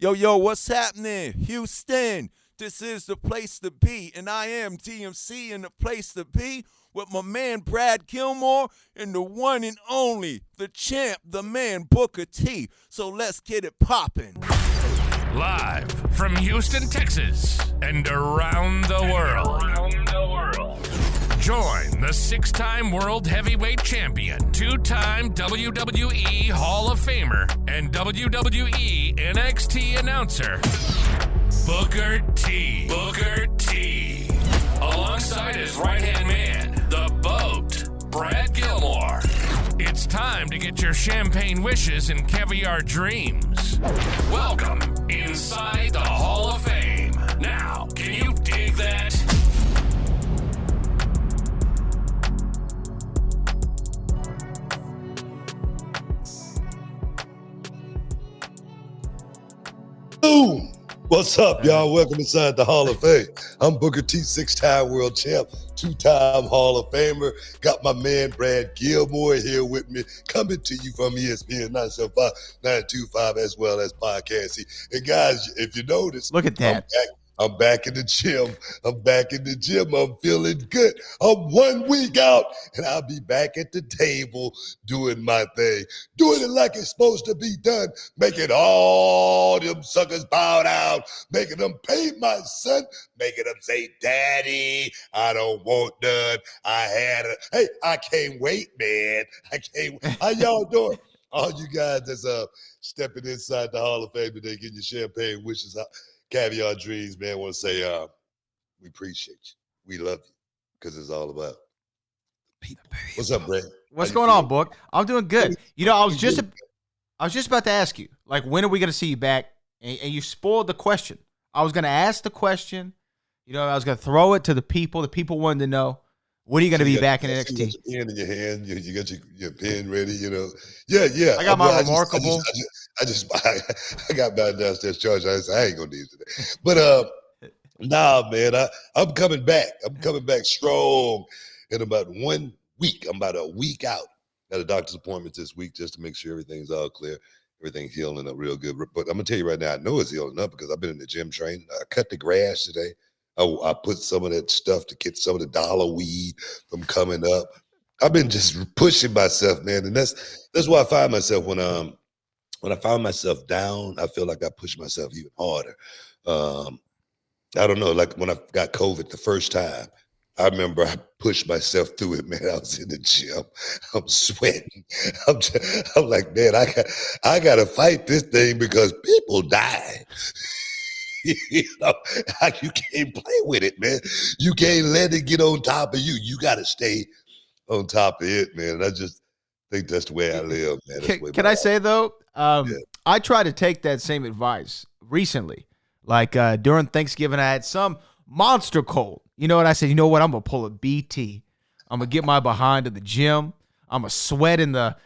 Yo, what's happening? Houston, this is the place to be, and I am DMC in the place to be with my man Brad Gilmore and the one and only, the champ, the man Booker T. So let's get it poppin'. Live from Houston, Texas, and around the world. Join the six-time world heavyweight champion, two-time WWE Hall of Famer, and WWE NXT announcer, Booker T. Booker T. Alongside his right-hand man, the BOAT, Brad Gilmore. It's time to get your champagne wishes and caviar dreams. Welcome inside the Hall of Fame. Now, can you dig that? Boom! What's up, y'all? Welcome inside the Hall of Fame. I'm Booker T, six-time world champ, two-time Hall of Famer. Got my man Brad Gilmore here with me, coming to you from ESPN 975, 925, as well as Podcast. And guys, if you notice, look at that. I'm back in the gym. I'm feeling good. I'm 1 week out, and I'll be back at the table doing my thing, doing it like it's supposed to be done, making all them suckers bow down, making them pay my son, making them say, Daddy, I don't want none. Hey, I can't wait, man. How y'all doing? All you guys that's stepping inside the Hall of Fame today, getting your champagne wishes out. Caviar Dreams, man, I want to say we appreciate you. We love you because it's all about people. What's up, Brad? What's going on, Book? I'm doing good. You know, I was just about to ask you, like, when are we going to see you back? And you spoiled the question. I was going to ask the question. You know, I was going to throw it to the people. The people wanted to know, when are you going to be back in NXT? You got your pen in your hand. You got your pen ready, you know. Yeah. I got my remarkable. I got my downstairs charge. I ain't going to need it today. But, nah, man, I'm coming back. I'm coming back strong in about 1 week. I'm about a week out. Got a doctor's appointment this week just to make sure everything's all clear. Everything's healing up real good. But I'm going to tell you right now, I know it's healing up because I've been in the gym training. I cut the grass today. I put some of that stuff to get some of the dollar weed from coming up. I've been just pushing myself, man. And that's why I find myself when I find myself down, I feel like I push myself even harder. I don't know, like when I got COVID the first time, I remember I pushed myself through it, man. I was in the gym. I'm sweating. I'm like, man, I got to fight this thing because people die. You know, you can't play with it, man. You can't let it get on top of you. You got to stay on top of it, man. And I just think that's the way I live, man. Can I say, though, I tried to take that same advice recently. Like during Thanksgiving, I had some monster cold. You know what? I said, you know what? I'm going to pull a BT. I'm going to get my behind to the gym. I'm going to sweat in the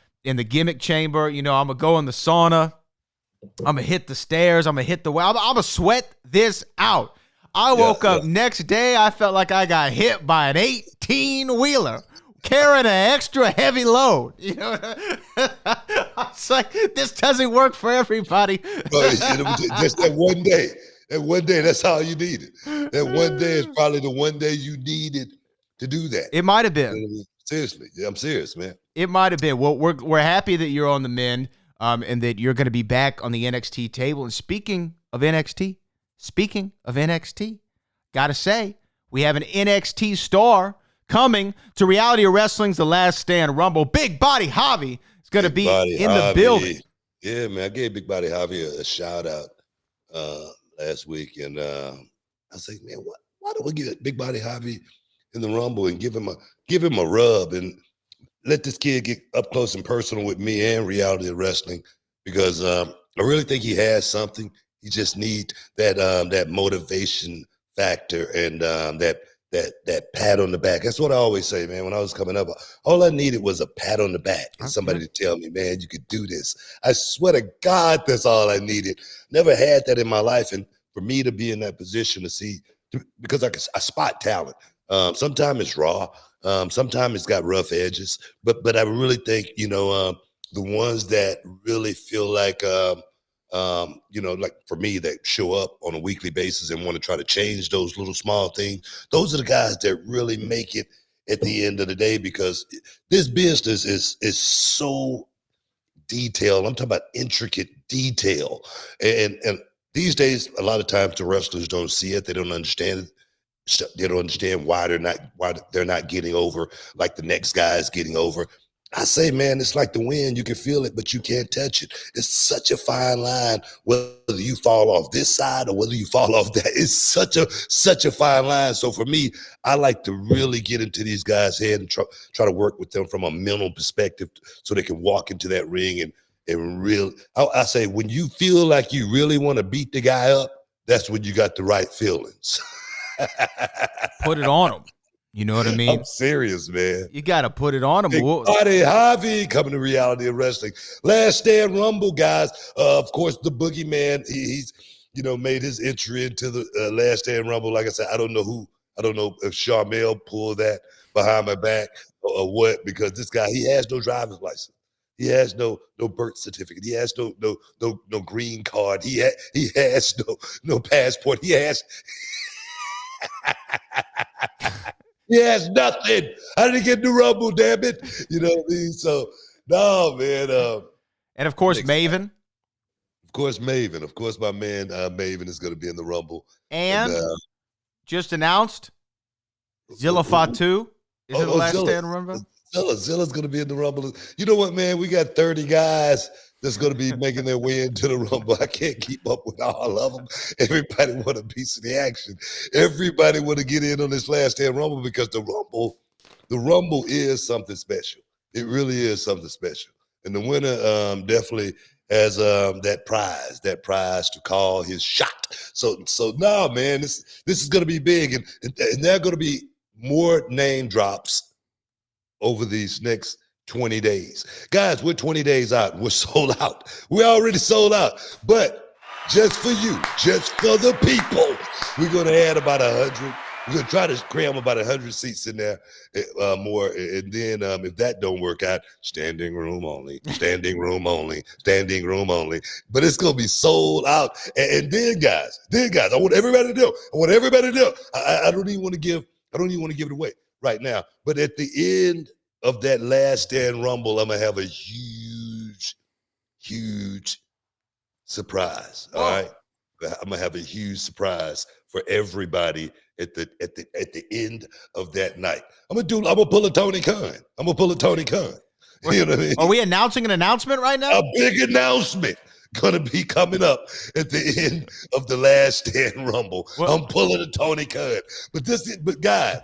gimmick chamber. You know, I'm going to go in the sauna. I'm going to hit the stairs. I'm going to hit the well. I'm going to sweat this out. I woke up next day. I felt like I got hit by an 18-wheeler carrying an extra heavy load. You know, I was like, this doesn't work for everybody. But just that one day. That one day, that's all you needed. That one day is probably the one day you needed to do that. It might have been. Seriously. Yeah, I'm serious, man. It might have been. Well, we're happy that you're on the mend. And that you're going to be back on the NXT table. And speaking of NXT, got to say, we have an NXT star coming to Reality of Wrestling's The Last Stand Rumble. Big Body Javi is going to be in the building. Yeah, man, I gave Big Body Javi a shout out last week. And I was like, man, why don't we get Big Body Javi in the Rumble and give him a rub and let this kid get up close and personal with me and Reality of Wrestling, because I really think he has something. He just needs that motivation factor and that pat on the back. That's what I always say, man. When I was coming up, all I needed was a pat on the back and somebody to tell me, man, you could do this. I swear to God, that's all I needed. Never had that in my life, and for me to be in that position to see, because I spot talent. Sometimes it's raw. Sometimes it's got rough edges, but I really think, the ones that really feel like like for me that show up on a weekly basis and want to try to change those little small things. Those are the guys that really make it at the end of the day, because this business is so detailed. I'm talking about intricate detail. And these days, a lot of times the wrestlers don't see it. They don't understand it. They don't understand why they're not getting over like the next guy is getting over. I say, man, it's like the wind. You can feel it, but you can't touch it. It's such a fine line, whether you fall off this side or whether you fall off that. It's such a fine line. So for me, I like to really get into these guys' head and try to work with them from a mental perspective so they can walk into that ring and really, I say, when you feel like you really want to beat the guy up, that's when you got the right feelings. Put it on them. You know what I mean? I'm serious, man. You got to put it on them. Big Party Javi coming to Reality of Wrestling. Last Stand Rumble, guys. Of course, the Boogeyman, he's made his entry into the Last Stand Rumble. Like I said, I don't know if Charmel pulled that behind my back or what, because this guy, he has no driver's license. He has no birth certificate. He has no green card. He has no passport. He has nothing. I didn't get the Rumble, damn it. You know what I mean? So, no, man. And, of course, Maven. Of course, Maven. Of course, my man Maven is going to be in the Rumble. And just announced, Zilla Fatu is in the Last Stand Rumble. Zilla's going to be in the Rumble. You know what, man? We got 30 guys that's going to be making their way into the Rumble. I can't keep up with all of them. Everybody want a piece of the action. Everybody want to get in on this Last Stand Rumble, because the Rumble is something special. It really is something special. And the winner definitely has that prize to call his shot. So no, man, this is going to be big. And there are going to be more name drops over these next 20 days. Guys, we're 20 days out. We're sold out. We're already sold out. But just for you, just for the people, we're going to add about 100. We're going to try to cram about 100 seats in there more. And then if that don't work out, standing room only, standing room only, standing room only. But it's going to be sold out. And then, guys, I want everybody to know. I don't even want to give it away right now. But at the end of that Last Stand Rumble, I'm gonna have a huge surprise. All right, I'm gonna have a huge surprise for everybody at the end of that night. I'm gonna pull a Tony Khan. You know what I mean? Are we announcing an announcement right now? A big announcement gonna be coming up at the end of the Last Stand Rumble. I'm pulling a Tony Khan. But guys,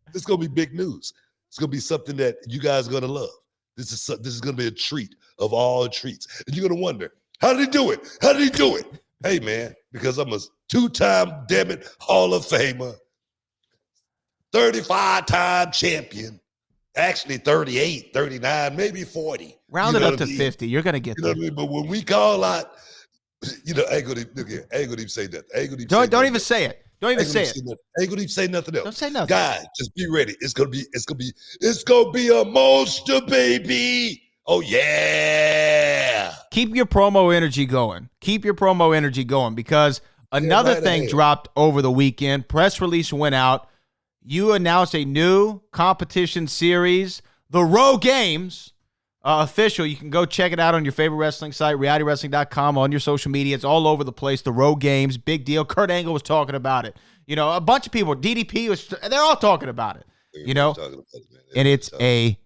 this is gonna be big news. It's going to be something that you guys are going to love. This is going to be a treat of all treats. And you're going to wonder, how did he do it? Hey, man, because I'm a 2-time, damn it, Hall of Famer, 35-time champion, actually 38, 39, maybe 40. Round it up to 50. You're going to get there. What I mean? But when we call out, I ain't going to even say that. Don't even say it. Don't even say it. I ain't gonna even say nothing else. Don't say nothing. Guys, just be ready. It's gonna be a monster, baby. Oh yeah. Keep your promo energy going. Because another thing dropped over the weekend. Press release went out. You announced a new competition series, the Row Games. Official. You can go check it out on your favorite wrestling site, realitywrestling.com, on your social media. It's all over the place. The Row Games, big deal. Kurt Angle was talking about it. A bunch of people, DDP they're all talking about it. And it's a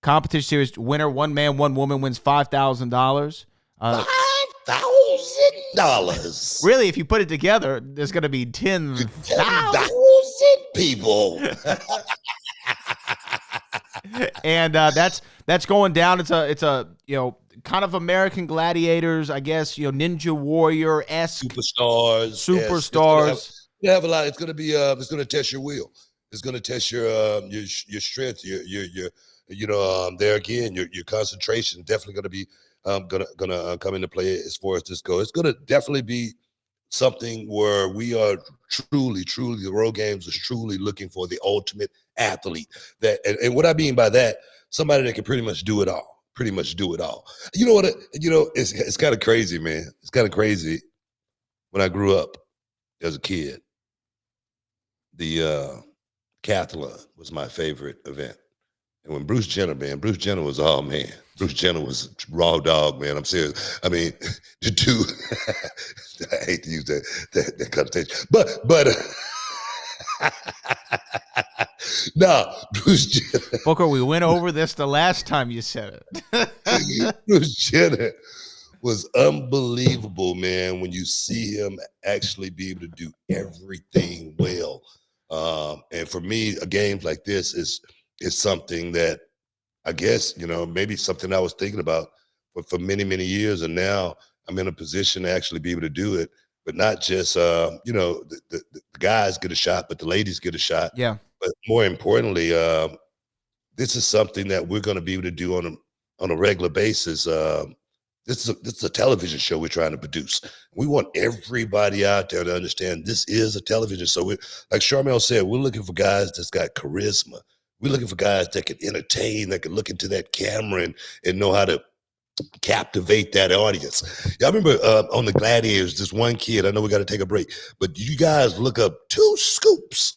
competition series. Winner, one man, one woman wins $5,000. $5,000. Really, if you put it together, there's going to be 10,000 people. And that's going down. It's a kind of American Gladiators, I guess, Ninja Warrior-esque superstars. Yes. Have a lot. It's gonna test your will. It's gonna test your strength, your there again, your concentration. Definitely gonna be gonna come into play as far as this goes. It's gonna definitely be something where we are truly, the Row Games is truly looking for the ultimate athlete. And what I mean by that, somebody that can pretty much do it all. pretty much do it all. You know what? It's kind of crazy, man. It's kind of crazy. When I grew up as a kid, the Cathlon was my favorite event. And when Bruce Jenner was all man. Bruce Jenner was raw dog, man. I'm serious. I mean, the dude, I hate to use that connotation, but nah, Bruce Jenner. Booker, we went over this the last time you said it. Bruce Jenner was unbelievable, man, when you see him actually be able to do everything well. And for me, a game like this is something that I guess, maybe something I was thinking about for many, many years. And now I'm in a position to actually be able to do it, but not just, the guys get a shot, but the ladies get a shot. Yeah. But more importantly, this is something that we're going to be able to do on a regular basis. This is a television show we're trying to produce. We want everybody out there to understand this is a television show. Like Charmel said, we're looking for guys that's got charisma. We're looking for guys that can entertain, that can look into that camera and know how to captivate that audience. Yeah, I remember on the Gladiators, this one kid, I know we got to take a break, but you guys look up two scoops,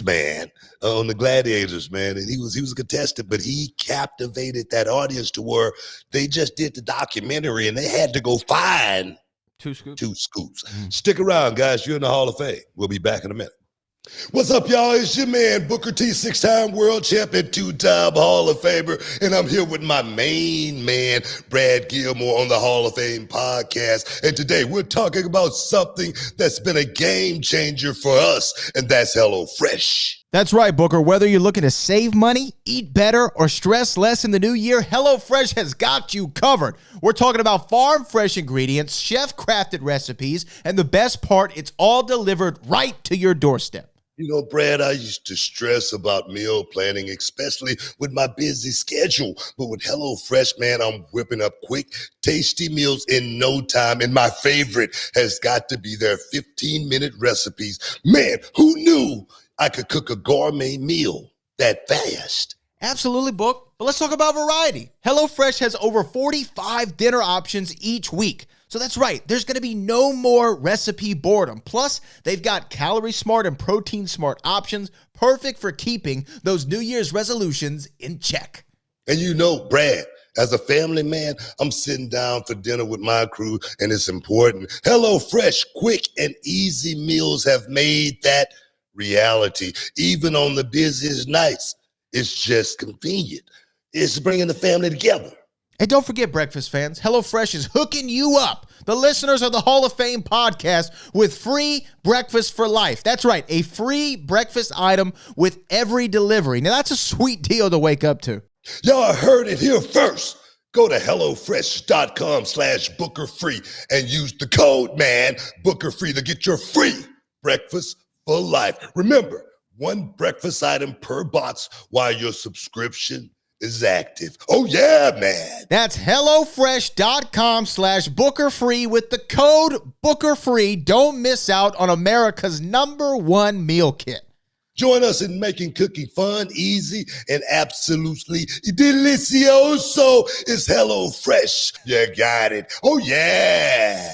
man, on the Gladiators, man. And he was a contestant, but he captivated that audience to where they just did the documentary and they had to go find Two scoops. Mm-hmm. Stick around, guys. You're in the Hall of Fame. We'll be back in a minute. What's up, y'all? It's your man, Booker T, 6-time world champion, 2-time Hall of Famer, and I'm here with my main man, Brad Gilmore, on the Hall of Fame podcast. And today we're talking about something that's been a game changer for us, and that's HelloFresh. That's right, Booker. Whether you're looking to save money, eat better, or stress less in the new year, HelloFresh has got you covered. We're talking about farm-fresh ingredients, chef-crafted recipes, and the best part, it's all delivered right to your doorstep. Brad, I used to stress about meal planning, especially with my busy schedule. But with HelloFresh, man, I'm whipping up quick, tasty meals in no time. And my favorite has got to be their 15-minute recipes. Man, who knew I could cook a gourmet meal that fast? Absolutely, Book. But let's talk about variety. HelloFresh has over 45 dinner options each week. So that's right. There's going to be no more recipe boredom. Plus, they've got calorie smart and protein smart options, perfect for keeping those New Year's resolutions in check. And Brad, as a family man, I'm sitting down for dinner with my crew, and it's important. HelloFresh, quick and easy meals have made that reality. Even on the busiest nights, it's just convenient. It's bringing the family together. And don't forget, breakfast fans, HelloFresh is hooking you up, the listeners of the Hall of Fame podcast, with free breakfast for life. That's right, a free breakfast item with every delivery. Now, that's a sweet deal to wake up to. Y'all heard it here first. Go to HelloFresh.com/BookerFree and use the code, man, BookerFree, to get your free breakfast for life. Remember, one breakfast item per box while your subscription is active. Oh, yeah, man. That's HelloFresh.com/BookerFree with the code BookerFree. Don't miss out on America's #1 meal kit. Join us in making cooking fun, easy, and absolutely delicioso. It's HelloFresh. You got it. Oh, yeah.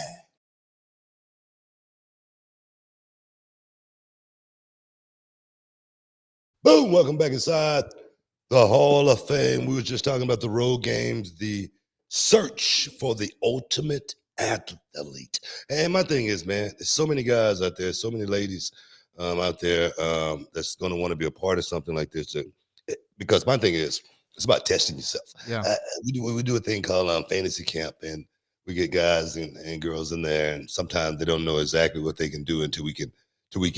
Boom. Welcome back inside the Hall of Fame. We were just talking about the road games, the search for the ultimate athlete. And my thing is, man, there's so many guys out there, so many ladies out there that's going to want to be a part of something like this. Because my thing is, it's about testing yourself. Yeah. We do a thing called fantasy camp, and we get guys and girls in there, and sometimes they don't know exactly what they can do until we get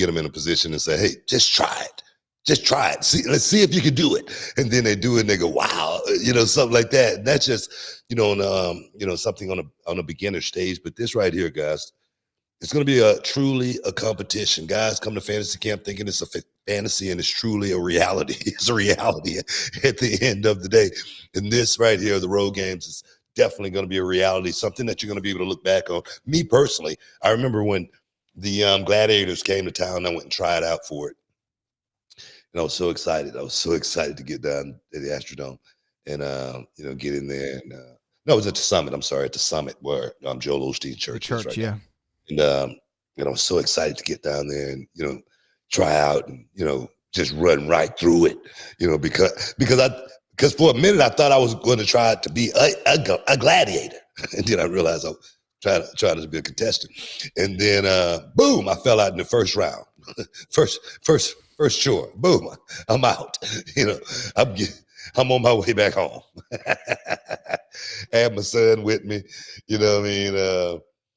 them in a position and say, hey, just try it. Just try it. Let's see if you can do it. And then they do it and they go, wow, something like that. And that's just, something on a beginner stage. But this right here, guys, it's going to be truly a competition. Guys come to fantasy camp thinking it's a fantasy, and it's truly a reality. It's a reality at the end of the day. And this right here, the road games, is definitely going to be a reality, something that you're going to be able to look back on. Me personally, I remember when the Gladiators came to town, I went and tried out for it. And I was so excited. I was so excited to get down to the Astrodome. and get in there. And no, it was at the Summit. I'm sorry, at the Summit where Joel Osteen Church is right now. And I was so excited to get down there and try out and just run right through it. Because for a minute I thought I was going to try to be a gladiator, and then I realized I was trying to be a contestant. And then boom, I fell out in the first round. first chore. Boom, I'm out. I'm on my way back home. I had my son with me. You know what I mean?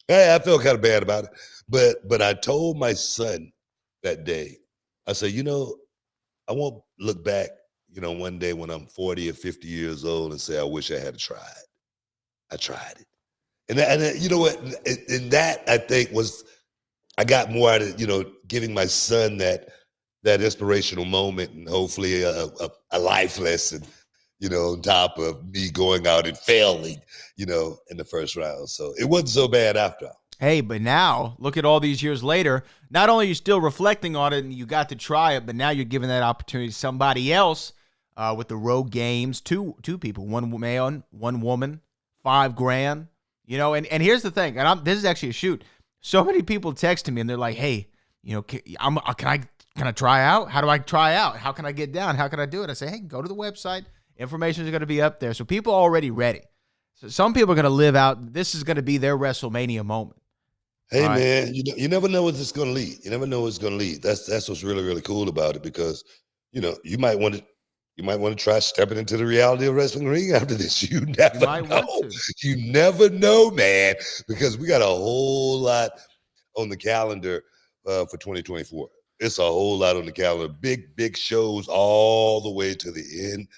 Hey, I felt kind of bad about it. But I told my son that day, I said, I won't look back, one day when I'm 40 or 50 years old and say, I wish I had tried. I tried it. And you know what? And that, I think, I got more out of, giving my son that inspirational moment and hopefully a life lesson, on top of me going out and failing, in the first round. So it wasn't so bad after all. Hey, but now, look at all these years later, not only are you still reflecting on it and you got to try it, but now you're giving that opportunity to somebody else with the Road Games, two people, one man, one woman, $5,000, and here's the thing, and this is actually a shoot. So many people text me and they're like, hey, can I try out? How do I try out? How can I get down? How can I do it? I say, hey, go to the website. Information is going to be up there. So people are already ready. So some people are going to live out. This is going to be their WrestleMania moment. Hey, right, man, you never know what it's going to lead. You never know what's going to lead. That's what's really, really cool about it, because, you might want to try stepping into the reality of wrestling ring after this. You never know. You never know, man, because we got a whole lot on the calendar for 2024. It's a whole lot on the calendar. Big shows all the way to the end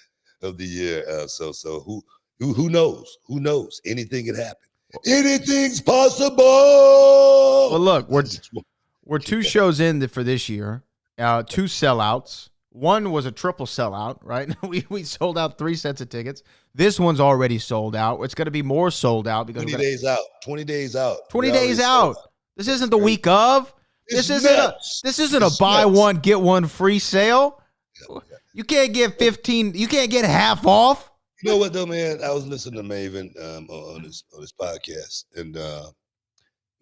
of the year. So who knows? Who knows? Anything can happen. Anything's possible. Well, look, we're 2 shows in for this year. 2 sellouts. One was a triple sellout, right? We sold out 3 sets of tickets. This one's already sold out. It's going to be more sold out because 20 days out. 20 days out. 20 days out. This isn't the week of. This isn't a buy one get one free sale. You can't get 15. You can't get half off. You know what though, man? I was listening to Maven on his podcast, and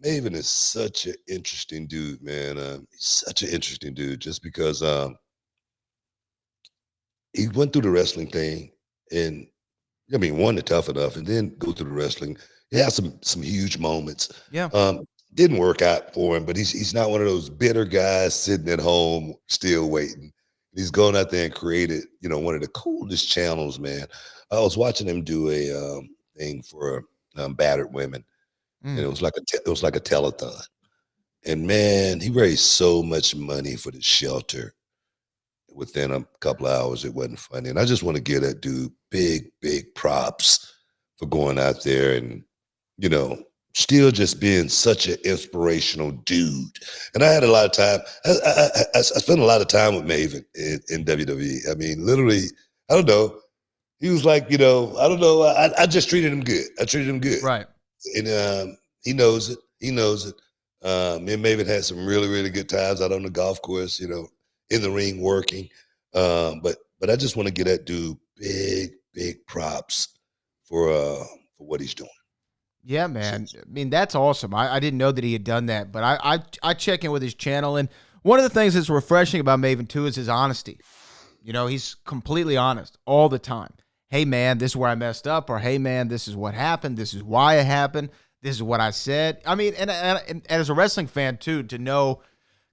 Maven is such an interesting dude, man. He's such an interesting dude, just because he went through the wrestling thing, and one, tough enough, and then go through the wrestling. He had some huge moments. Yeah. Didn't work out for him, but he's not one of those bitter guys sitting at home still waiting. He's gone out there and created, one of the coolest channels, man. I was watching him do a thing for battered women, and it was like a telethon. And man, he raised so much money for the shelter within a couple of hours. It wasn't funny, and I just want to give that dude big props for going out there and still just being such an inspirational dude. And I had a lot of time. I spent a lot of time with Maven in WWE. I mean, literally, I don't know. He was like, I don't know. I just treated him good. I treated him good. Right. And he knows it. Me and Maven had some really, really good times out on the golf course, in the ring working. But I just want to give that dude big props for what he's doing. Yeah, man. I mean, that's awesome. I didn't know that he had done that, but I check in with his channel, and one of the things that's refreshing about Maven too is his honesty. He's completely honest all the time. Hey, man, this is where I messed up, or hey, man, this is what happened. This is why it happened. This is what I said. I mean, and as a wrestling fan too, to know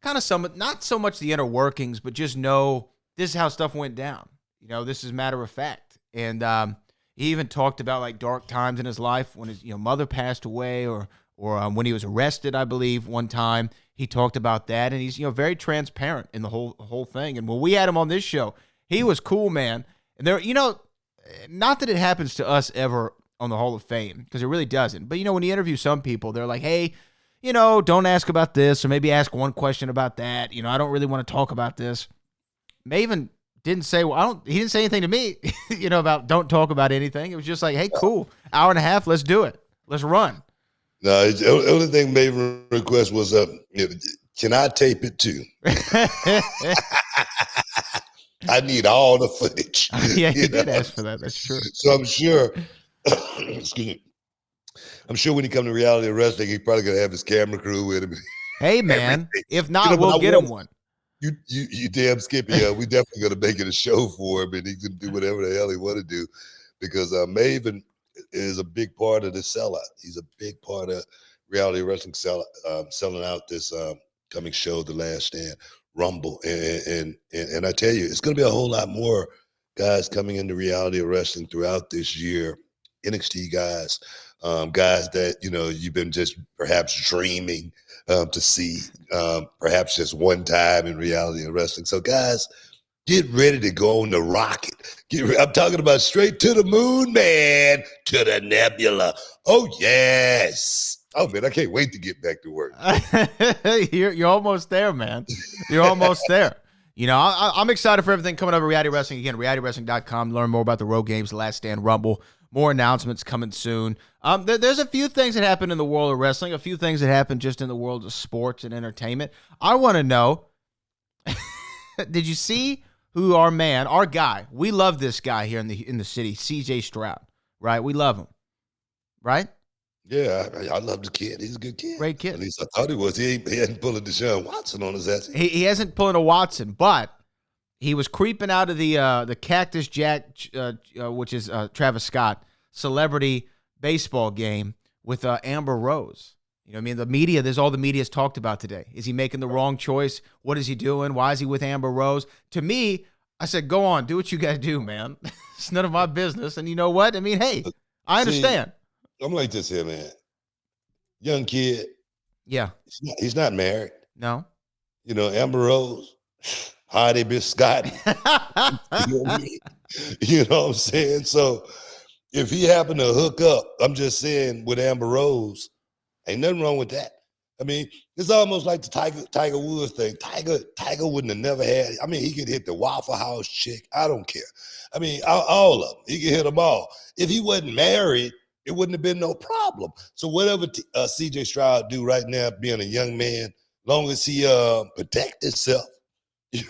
kind of not so much the inner workings, but just know this is how stuff went down. This is matter of fact. And he even talked about like dark times in his life when his mother passed away, or when he was arrested, I believe, one time. He talked about that, and he's very transparent in the whole thing. And when we had him on this show, he was cool, man. And there, not that it happens to us ever on the Hall of Fame, because it really doesn't. But when you interview some people, they're like, hey, don't ask about this, or maybe ask one question about that. I don't really want to talk about this. Maven didn't say, he didn't say anything to me, about don't talk about anything. It was just like, hey, cool, hour and a half, let's do it. Let's run. No, the only thing Maven request was, can I tape it too? I need all the footage. Yeah, he did ask for that. That's true. So I'm sure, excuse me, I'm sure when he come to reality wrestling, he's probably gonna have his camera crew with him. Hey, man. Everything. If not, But we'll I get him want- one. You damn Skippy. We definitely gonna make it a show for him, and he can do whatever the hell he want to do, because Maven is a big part of the sellout. He's a big part of reality wrestling selling out this coming show, The Last Stand Rumble, and I tell you, it's gonna be a whole lot more guys coming into reality wrestling throughout this year. NXT guys, guys that you've been just perhaps dreaming to see, perhaps just one time in reality wrestling. So, guys, get ready to go on the rocket. I'm talking about straight to the moon, man, to the nebula. Oh, yes. Oh, man, I can't wait to get back to work. You're almost there, man. You're almost there. I'm excited for everything coming up at Reality Wrestling. Again, realitywrestling.com. Learn more about the Road Games, Last Stand Rumble. More announcements coming soon. There's a few things that happen in the world of wrestling, a few things that happen just in the world of sports and entertainment. I want to know, did you see who our guy, we love this guy here in the city, CJ Stroud, right? We love him, right? Yeah, I love the kid. He's a good kid. Great kid. At least I thought he was. He hadn't pulled a Deshaun Watson on his ass. He hasn't pulled a Watson, but he was creeping out of the Cactus Jack, which is Travis Scott, celebrity baseball game with Amber Rose. You know what I mean? The media, there's all the media's talked about today. Is he making the wrong choice? What is he doing? Why is he with Amber Rose? To me, I said, go on, do what you got to do, man. It's none of my business. And you know what? I mean, hey, I understand. I'm like this here, man. Young kid. Yeah. He's not married. No. Amber Rose, Hardy Biscotti. You know what I mean? You know what I'm saying? So if he happened to hook up, I'm just saying, with Amber Rose, ain't nothing wrong with that. I mean, it's almost like the Tiger Woods thing. Tiger wouldn't have never had. I mean, he could hit the Waffle House chick. I don't care. I mean, all of them. He could hit them all. If he wasn't married, it wouldn't have been no problem. So whatever CJ Stroud do right now, being a young man, long as he protect himself, you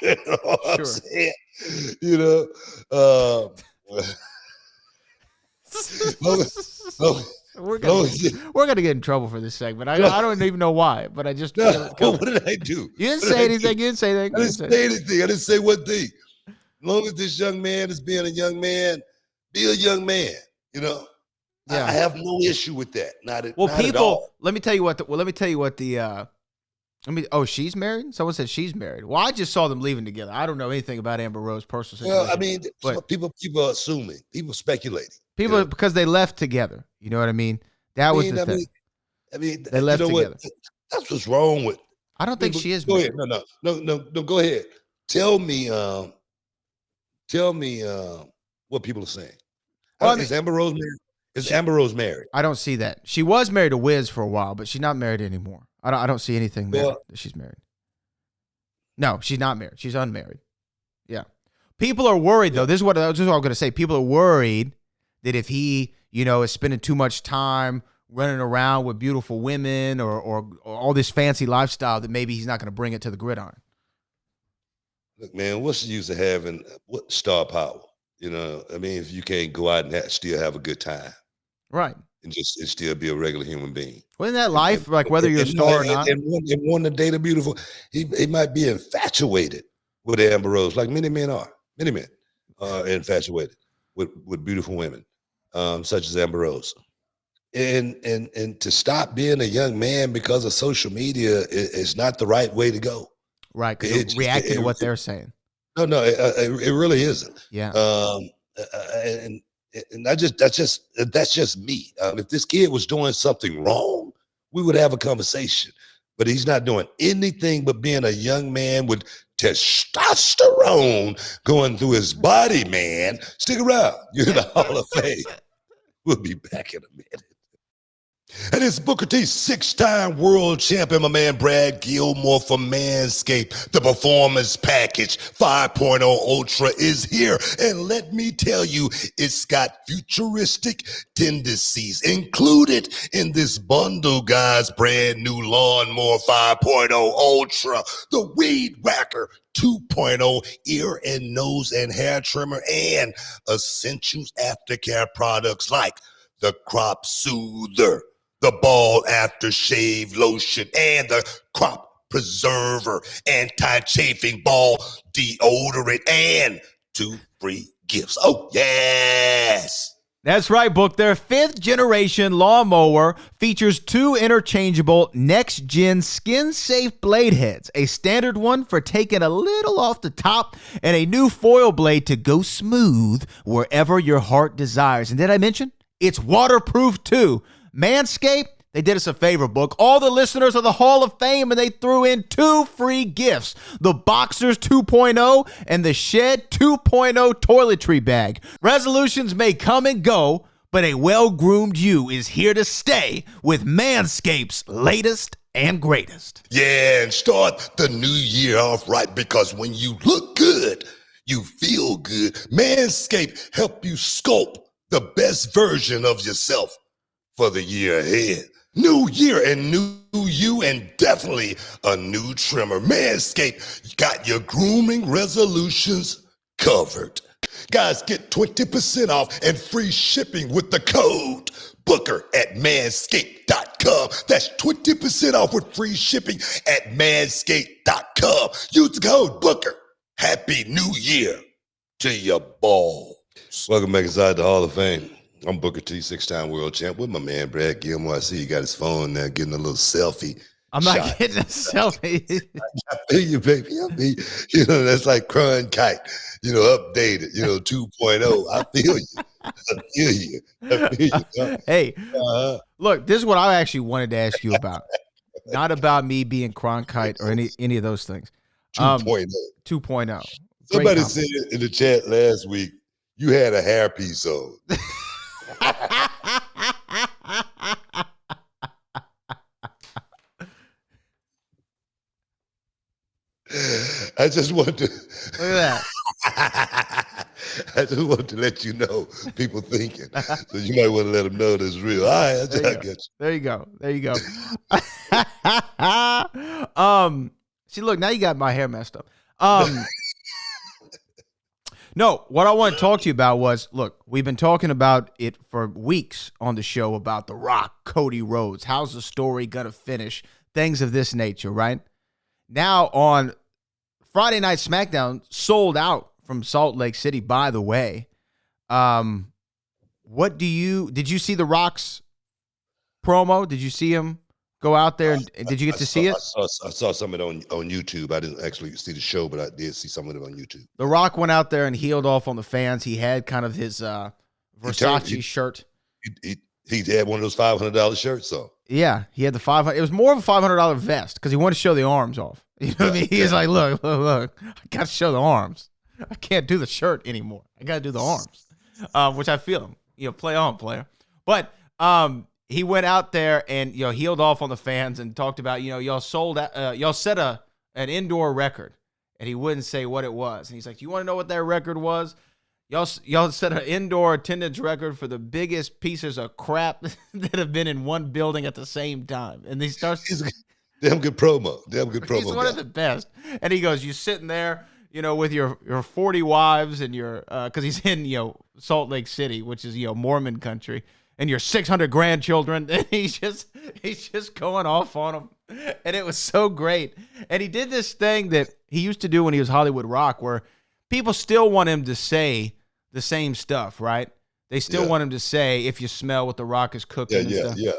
know what I'm saying? We're gonna get in trouble for this segment. I don't even know why, but I just what did I do? You didn't say anything. You didn't say anything. I didn't say anything. I didn't say one thing. As long as this young man is being a young man, be a young man. Yeah. I have no issue with that. Not at all. Let me tell you what she's married? Someone said she's married. Well, I just saw them leaving together. I don't know anything about Amber Rose's personal situation. Well, I mean, people are assuming, people speculating. Because they left together. You know what I mean? That was the thing. They left together. That's what's wrong with. I don't think she is go married. ahead. No, go ahead. Tell me what people are saying. Is Amber Rose married? Is Amber Rose married? I don't see that. She was married to Wiz for a while, but she's not married anymore. I don't see anything there that she's married. No, she's not married. She's unmarried. Yeah. People are worried, though. This is what I'm going to say. People are worried that if he, is spending too much time running around with beautiful women or all this fancy lifestyle, that maybe he's not going to bring it to the gridiron. Look, man, what's the use of having star power? I mean, if you can't go out and still have a good time. Right. And still be a regular human being. Well, in that life, whether you're a star or not. And want to date a beautiful, he might be infatuated with Amber Rose, like many men are. Many men are infatuated with beautiful women, such as Amber Rose. And to stop being a young man because of social media is not the right way to go. Right, because reacting to what they're saying. No, it really isn't. Yeah. And that's just me. If this kid was doing something wrong, we would have a conversation. But he's not doing anything but being a young man with testosterone going through his body, man. Stick around. You're in the Hall of Fame. We'll be back in a minute. And it's Booker T, 6-time world champion, my man Brad Gilmore from Manscaped. The Performance Package 5.0 Ultra is here. And let me tell you, it's got futuristic tendencies included in this bundle, guys. Brand new Lawnmower 5.0 Ultra, the Weed Whacker 2.0 ear and nose and hair trimmer, and essentials aftercare products like the Crop Soother, the Ball Aftershave Lotion, and the Crop Preserver Anti-Chafing Ball Deodorant, and 2 free gifts. Oh, yes. That's right, Book. Their 5th generation lawnmower features 2 interchangeable next-gen skin-safe blade heads, a standard one for taking a little off the top, and a new foil blade to go smooth wherever your heart desires. And did I mention? It's waterproof, too. Manscaped, they did us a favor, Book. All the listeners of the Hall of Fame, and they threw in 2 free gifts. The Boxers 2.0 and the Shed 2.0 toiletry bag. Resolutions may come and go, but a well-groomed you is here to stay with Manscaped's latest and greatest. Yeah, and start the new year off right, because when you look good, you feel good. Manscaped help you sculpt the best version of yourself for the year ahead. New year and new you, and definitely a new trimmer. Manscaped got your grooming resolutions covered. Guys, get 20% off and free shipping with the code Booker at manscaped.com. That's 20% off with free shipping at manscaped.com. Use the code Booker. Happy New Year to your ball. Welcome back inside the Hall of Fame. I'm Booker T, 6-time world champ, with my man Brad Gilmore. I see you got his phone now, getting a little selfie. I'm not getting a selfie. I feel you, baby. I mean, that's like Crying Kite, updated, 2.0. I feel you. I feel you. Hey, look, this is what I actually wanted to ask you about. Not about me being Crying Kite or any of those things. 2.0. 2.0. Somebody said in the chat last week, you had a hairpiece on. I just want to look at that. I just want to let you know, people thinking. So you might want to let them know this real. All right, I get you. There you go. See, look, now you got my hair messed up. No, what I want to talk to you about was, look, we've been talking about it for weeks on the show about The Rock, Cody Rhodes. How's the story going to finish? Things of this nature, right? Now on Friday Night SmackDown, sold out from Salt Lake City, by the way. Did you see The Rock's promo? Did you see him go out there? And did you get to see it? I saw some of it on YouTube. I didn't actually see the show, but I did see some of it on YouTube. The Rock went out there and healed off on the fans. He had kind of his Versace shirt. He had one of those $500 shirts, so. Yeah, he had the $500. It was more of a $500 vest because he wanted to show the arms off. You know what I mean? He was like, look, I got to show the arms. I can't do the shirt anymore. I got to do the arms, which I feel him. Play on, player. But he went out there and healed off on the fans and talked about y'all sold y'all set an indoor record, and he wouldn't say what it was. And he's like, "You want to know what that record was? Y'all set an indoor attendance record for the biggest pieces of crap that have been in one building at the same time." And he starts. Damn good promo. He's one of the best. And he goes, "You sitting there, with your 40 wives and your because he's in Salt Lake City, which is Mormon country, and your 600 grandchildren." And he's just going off on them, and it was so great. And he did this thing that he used to do when he was Hollywood Rock, where people still want him to say the same stuff, right? They still want him to say, "If you smell what the Rock is cooking," and stuff. Yeah.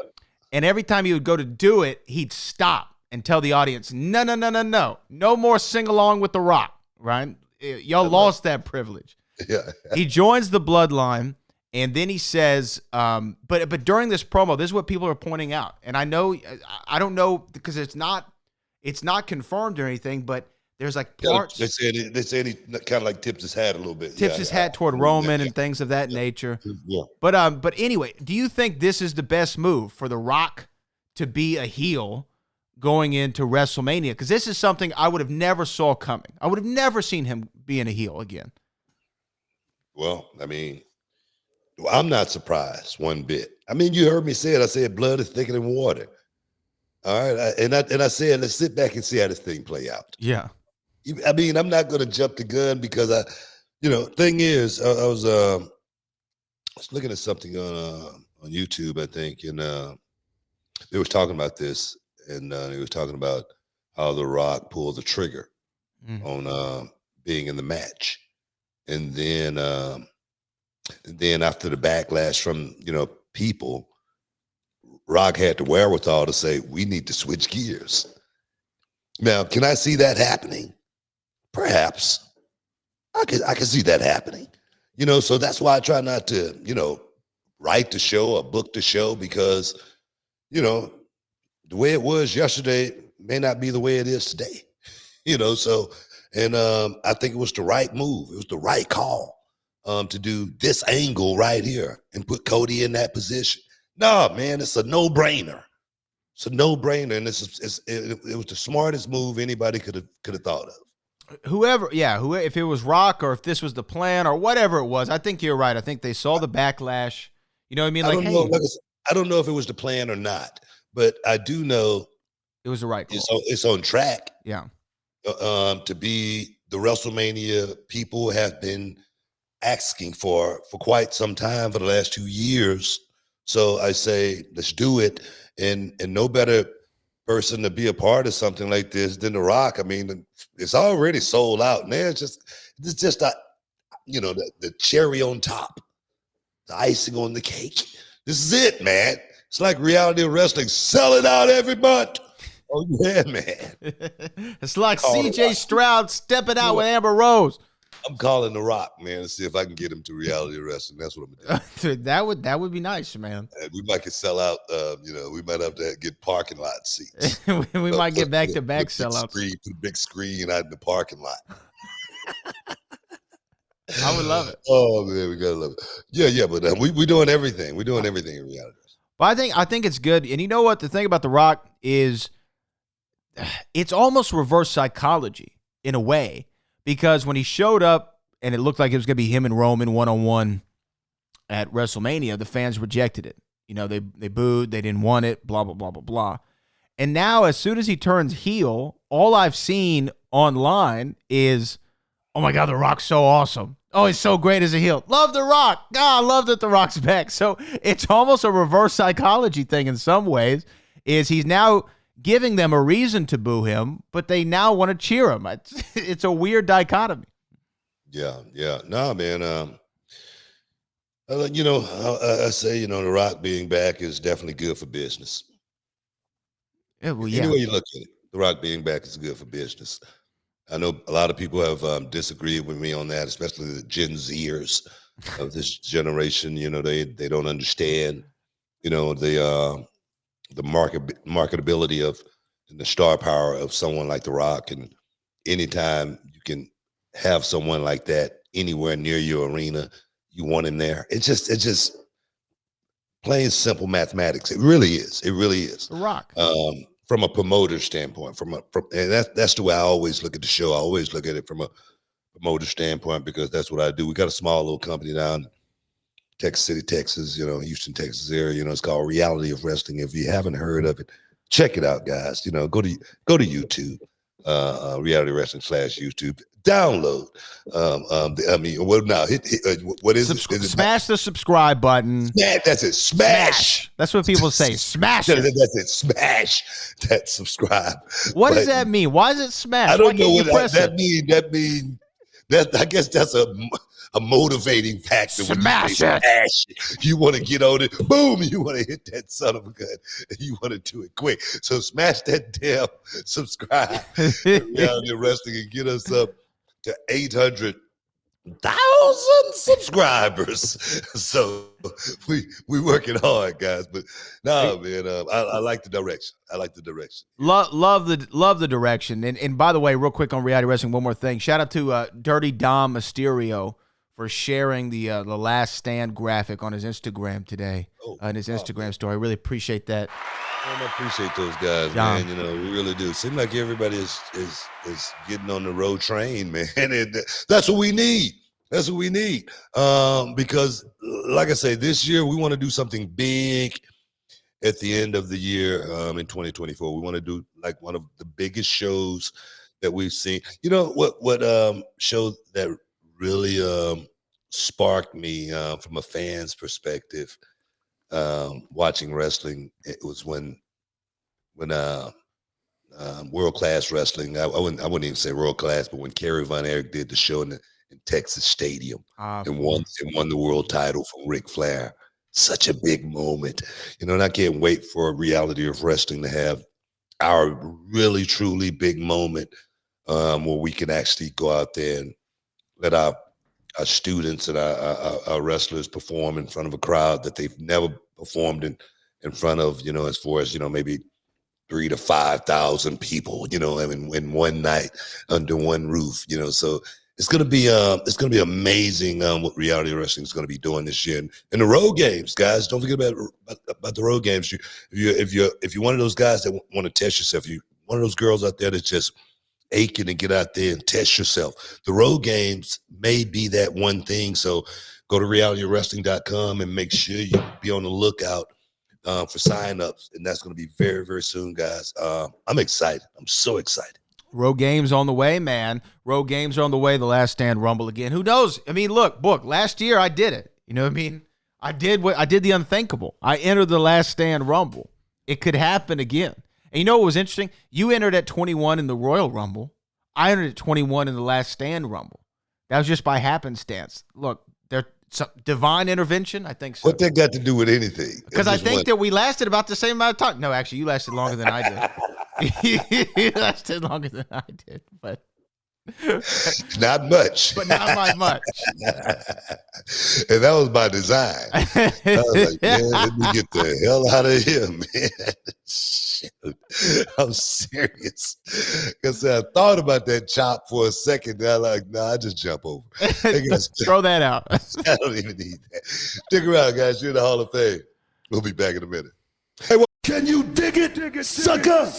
And every time he would go to do it, he'd stop and tell the audience, no more sing along with the Rock, right? Y'all lost that privilege. Yeah. He joins the bloodline, and then he says, but during this promo, this is what people are pointing out. And I don't know because it's not confirmed or anything, but There's like parts. They said he kind of like tips his hat a little bit. Tips his hat toward Roman and things of that nature. Yeah. But anyway, do you think this is the best move for The Rock to be a heel going into WrestleMania? Because this is something I would have never saw coming. I would have never seen him being a heel again. Well, I mean, I'm not surprised one bit. I mean, you heard me say it. I said blood is thicker than water. All right, and I said let's sit back and see how this thing play out. Yeah. I mean, I'm not going to jump the gun because thing is, I was looking at something on YouTube, I think, and they was talking about this, and they was talking about how The Rock pulled the trigger on being in the match, and then after the backlash from people, Rock had the wherewithal to say we need to switch gears. Now, can I see that happening? Perhaps I can see that happening, so that's why I try not to, write the show or book the show because, the way it was yesterday may not be the way it is today, so, and I think it was the right move. It was the right call to do this angle right here and put Cody in that position. No, man, it's a no-brainer. It's a no-brainer, and it was the smartest move anybody could have thought of. Whoever, if it was Rock or if this was the plan or whatever it was, I think you're right. I think they saw the backlash. You know what I mean? I don't know if it was the plan or not, but I do know it was the right call. It's on track. Yeah. To be the WrestleMania people have been asking for quite some time for the last 2 years. So I say, let's do it. And no better person to be a part of something like this than The Rock. I mean, it's already sold out. Man, it's just the cherry on top, the icing on the cake. This is it, man. It's like reality wrestling. Sell it out every month. Oh, yeah, man. It's like CJ Stroud stepping out with Amber Rose. I'm calling The Rock, man, to see if I can get him to reality wrestling. That's what I'm gonna do. that would be nice, man. And we might could sell out. We might have to get parking lot seats. we might get back-to-back sellouts. Put a big screen out in the parking lot. I would love it. Oh man, we gotta love it. Yeah, but we're doing everything. We're doing everything in reality. But I think it's good. And you know what? The thing about The Rock is, it's almost reverse psychology in a way. Because when he showed up and it looked like it was going to be him and Roman one-on-one at WrestleMania, the fans rejected it. They booed, they didn't want it, blah, blah, blah, blah, blah. And now as soon as he turns heel, all I've seen online is, oh my God, The Rock's so awesome. Oh, he's so great as a heel. Love The Rock. God, I love that The Rock's back. So it's almost a reverse psychology thing in some ways, is he's now giving them a reason to boo him, but they now want to cheer him. It's a weird dichotomy. Yeah. No, man. I say, The Rock being back is definitely good for business. Yeah, well, yeah. Any way you look at it, The Rock being back is good for business. I know a lot of people have disagreed with me on that, especially the Gen Zers of this generation. They don't understand, the marketability of and the star power of someone like The Rock, and anytime you can have someone like that anywhere near your arena, you want him there. It's just plain simple mathematics. It really is. The Rock. From a promoter standpoint, and that's the way I always look at the show. I always look at it from a promoter standpoint because that's what I do. We got a small little company down in Texas City, Texas, Houston, Texas area. It's called Reality of Wrestling. If you haven't heard of it, check it out, guys. Go to YouTube, Reality Wrestling /YouTube. Download. What is it? Smash the subscribe button. That's it. Smash. That's what people say. Smash it. That's it. Smash that subscribe. What does that mean? Why is it smash? I don't know what that means. I guess that's a motivating factor. Smash it. You want to get on it. Boom. You want to hit that son of a gun. You want to do it quick. So smash that damn subscribe to Reality Wrestling and get us up to 800 1,000 subscribers. So we working hard, guys. But no, man, I like the direction. I like the direction. Love the direction. And by the way, real quick on reality wrestling, one more thing. Shout out to Dirty Dom Mysterio for sharing the Last Stand graphic on his Instagram today. In his Instagram story. I really appreciate that. Man, I appreciate those guys, man. You know, we really do. Seems like everybody is getting on the road train, man. And that's what we need. That's what we need. Because, like I say, this year we want to do something big at the end of the year in 2024. We want to do like one of the biggest shows that we've seen. You know what show that really sparked me from a fan's perspective watching wrestling? It was when World Class Wrestling, I wouldn't even say world class, but when Kerry Von Erich did the show in Texas Stadium and won the world title from Ric Flair. Such a big moment, you know, and I can't wait for a reality of wrestling to have our really, truly big moment where we can actually go out there and let our students and our wrestlers perform in front of a crowd that they've never performed in front of, you know, as far as, you know, maybe 3,000 to 5,000 people, you know, I mean, in one night under one roof, you know. So it's gonna be amazing what reality wrestling is gonna be doing this year. And the road games, guys, don't forget about the road games. If you're one of those guys that want to test yourself, you one of those girls out there that's just aching to get out there and test yourself. The road games may be that one thing. So go to realitywrestling.com and make sure you be on the lookout for signups. And that's going to be very, very soon, guys. I'm excited. I'm so excited. Road games on the way, man. Road games are on the way. The Last Stand Rumble again. Who knows? I mean, look, last year I did it. You know what I mean? I did the unthinkable. I entered the Last Stand Rumble. It could happen again. And you know what was interesting? You entered at 21 in the Royal Rumble. I entered at 21 in the Last Stand Rumble. That was just by happenstance. Look, there's some divine intervention. I think so. What that got to do with anything? Because I think that we lasted about the same amount of time. No, actually, you lasted longer than I did. You lasted longer than I did, but not much. But not by much. And that was by design. I was like, man, let me get the hell out of here, man. Shit. I'm serious. Because I thought about that chop for a second. And I'm like, nah, I just jump over. Throw that out. I don't even need that. Stick around, guys. You're in the Hall of Fame. We'll be back in a minute. Hey, can you dig it, sucker?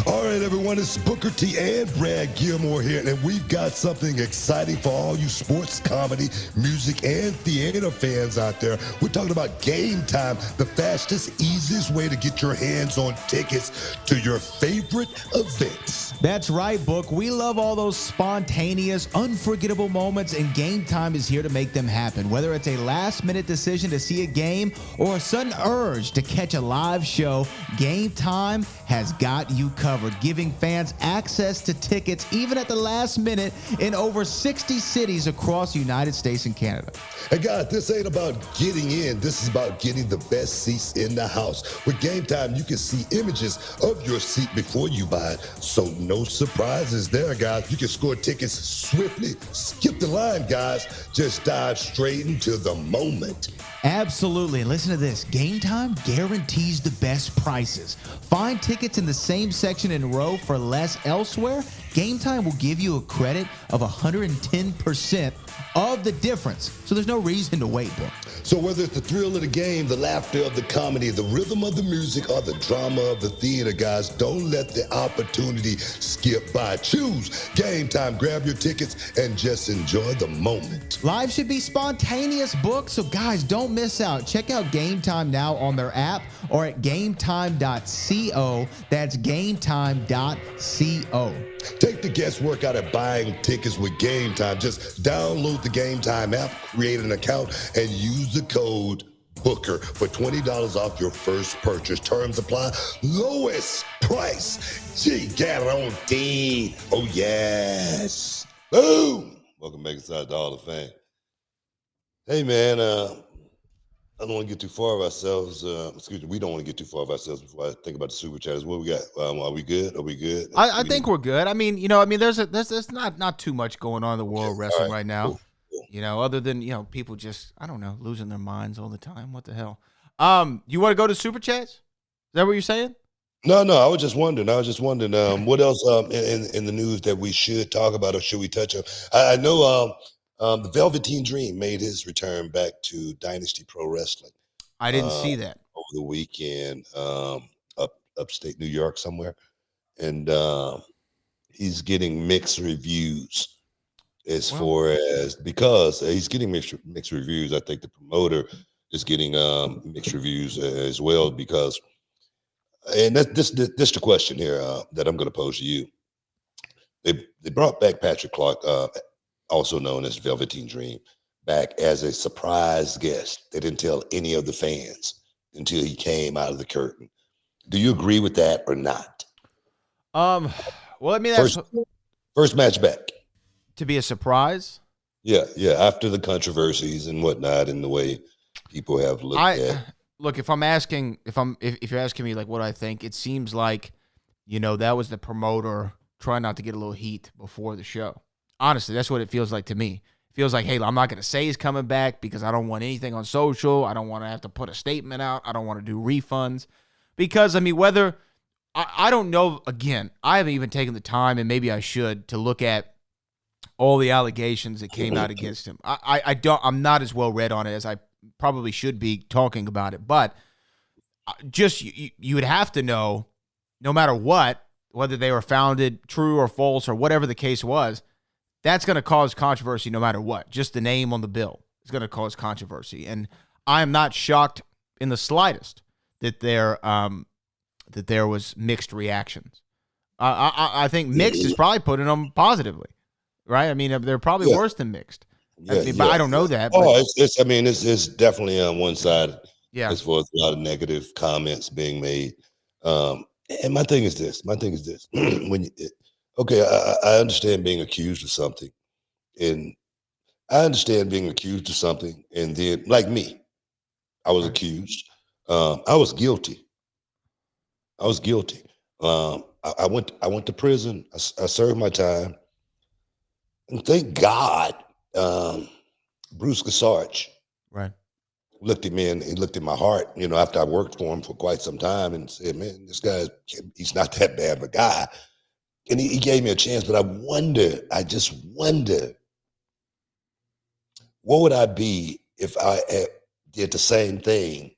All right, everyone, it's Booker T and Brad Gilmore here, and we've got something exciting for all you sports, comedy, music, and theater fans out there. We're talking about Game Time, the fastest, easiest way to get your hands on tickets to your favorite events. That's right, Book. We love all those spontaneous, unforgettable moments, and Game Time is here to make them happen. Whether it's a last-minute decision to see a game or a sudden urge to catch a live show, Game Time has got you covered, giving fans access to tickets even at the last minute in over 60 cities across the United States and Canada. Hey guys, this ain't about getting in. This is about getting the best seats in the house. With Game Time, you can see images of your seat before you buy it. So no surprises there, guys. You can score tickets swiftly. Skip the line, guys. Just dive straight into the moment. Absolutely. And listen to this. Game Time guarantees the best prices. Find tickets in the same section in row for less elsewhere. Game Time will give you a credit of 110% of the difference. So there's no reason to wait, Book. So whether it's the thrill of the game, the laughter of the comedy, the rhythm of the music, or the drama of the theater, guys, don't let the opportunity skip by. Choose Game Time. Grab your tickets and just enjoy the moment. Live should be spontaneous, Book. So guys, don't miss out. Check out Game Time now on their app or at gametime.co. That's gametime.co. Take the guesswork out of buying tickets with Game Time. Just download the Game Time app, create an account, and use the code BOOKER for $20 off your first purchase. Terms apply. Lowest price. Guarantee. Oh, yes. Boom. Welcome back inside the Hall of Fame. Hey, man, I don't want to get too far of ourselves. Excuse me. We don't want to get too far of ourselves before I think about the super chatters. What we got? Are we good? Are we good? I think we're good. I mean, there's not too much going on in the world of All wrestling right. right now. Cool. Other than people just I don't know losing their minds all the time. What the hell? You want to go to super chats? Is that what you're saying? No. I was just wondering. What else in the news that we should talk about or should we touch on? I know the Velveteen Dream made his return back to Dynasty Pro Wrestling. I didn't see that over the weekend, upstate New York somewhere, and he's getting mixed reviews because he's getting mixed reviews. I think the promoter is getting mixed reviews as well because, and this the question here that I'm going to pose to you. They brought back Patrick Clark, also known as Velveteen Dream, back as a surprise guest. They didn't tell any of the fans until he came out of the curtain. Do you agree with that or not? Well, I mean, that's First match back. to be a surprise. Yeah. After the controversies and whatnot, and the way people have looked at. Look, if you're asking me like what I think, it seems like, that was the promoter trying not to get a little heat before the show. Honestly, that's what it feels like to me. It feels like, hey, I'm not going to say he's coming back because I don't want anything on social. I don't want to have to put a statement out. I don't want to do refunds because, I mean, I don't know. Again, I haven't even taken the time, and maybe I should, to look at all the allegations that came out against him. I'm not as well read on it as I probably should be talking about it, but just you would have to know, no matter what, whether they were founded, true or false, or whatever the case was, that's going to cause controversy no matter what. Just the name on the bill is going to cause controversy, and I am not shocked in the slightest that there was mixed reactions. I think mixed is probably putting them positively, right? I mean, they're probably worse than mixed. But I don't know that. Oh, it's definitely on one side. Yeah. As far as a lot of negative comments being made. And my thing is this. I understand being accused of something, and then, like me, I was accused. I was guilty. I went to prison. I served my time, and thank God, Bruce Gasarch, Right, looked at me and he looked at my heart, after I worked for him for quite some time, and said, man, this guy, he's not that bad of a guy. And he gave me a chance, but I just wonder, what would I be if I did the same thing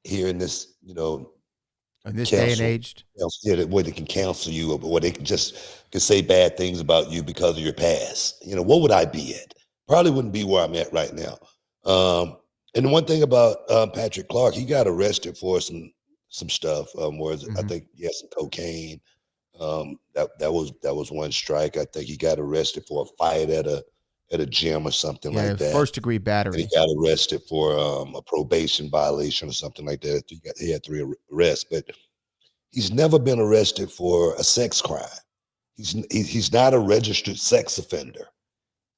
here in this, in this day and age? Where they can cancel you, or where they can say bad things about you because of your past. What would I be at? Probably wouldn't be where I'm at right now. And the one thing about Patrick Clark, he got arrested for some stuff. I think he had some cocaine. That was one strike. I think he got arrested for a fight at a gym or something like that. First-degree battery. And he got arrested for a probation violation or something like that. He had 3 arrests, but he's never been arrested for a sex crime. He's not a registered sex offender.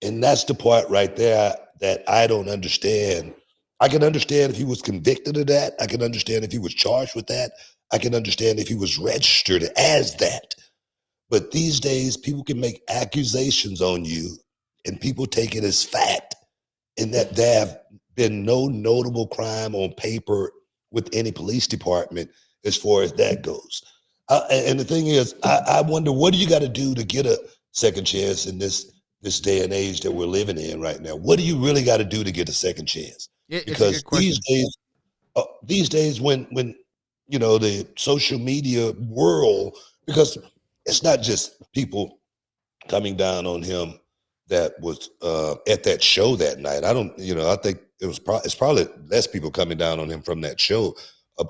And that's the part right there that I don't understand. I can understand if he was convicted of that. I can understand if he was charged with that. I can understand if he was registered as that. But these days, people can make accusations on you and people take it as fact, and that there have been no notable crime on paper with any police department as far as that goes. And the thing is, I wonder, what do you got to do to get a second chance in this day and age that we're living in right now? What do you really got to do to get a second chance? Because these days, when the social media world, because it's not just people coming down on him that was at that show that night. I think it's probably less people coming down on him from that show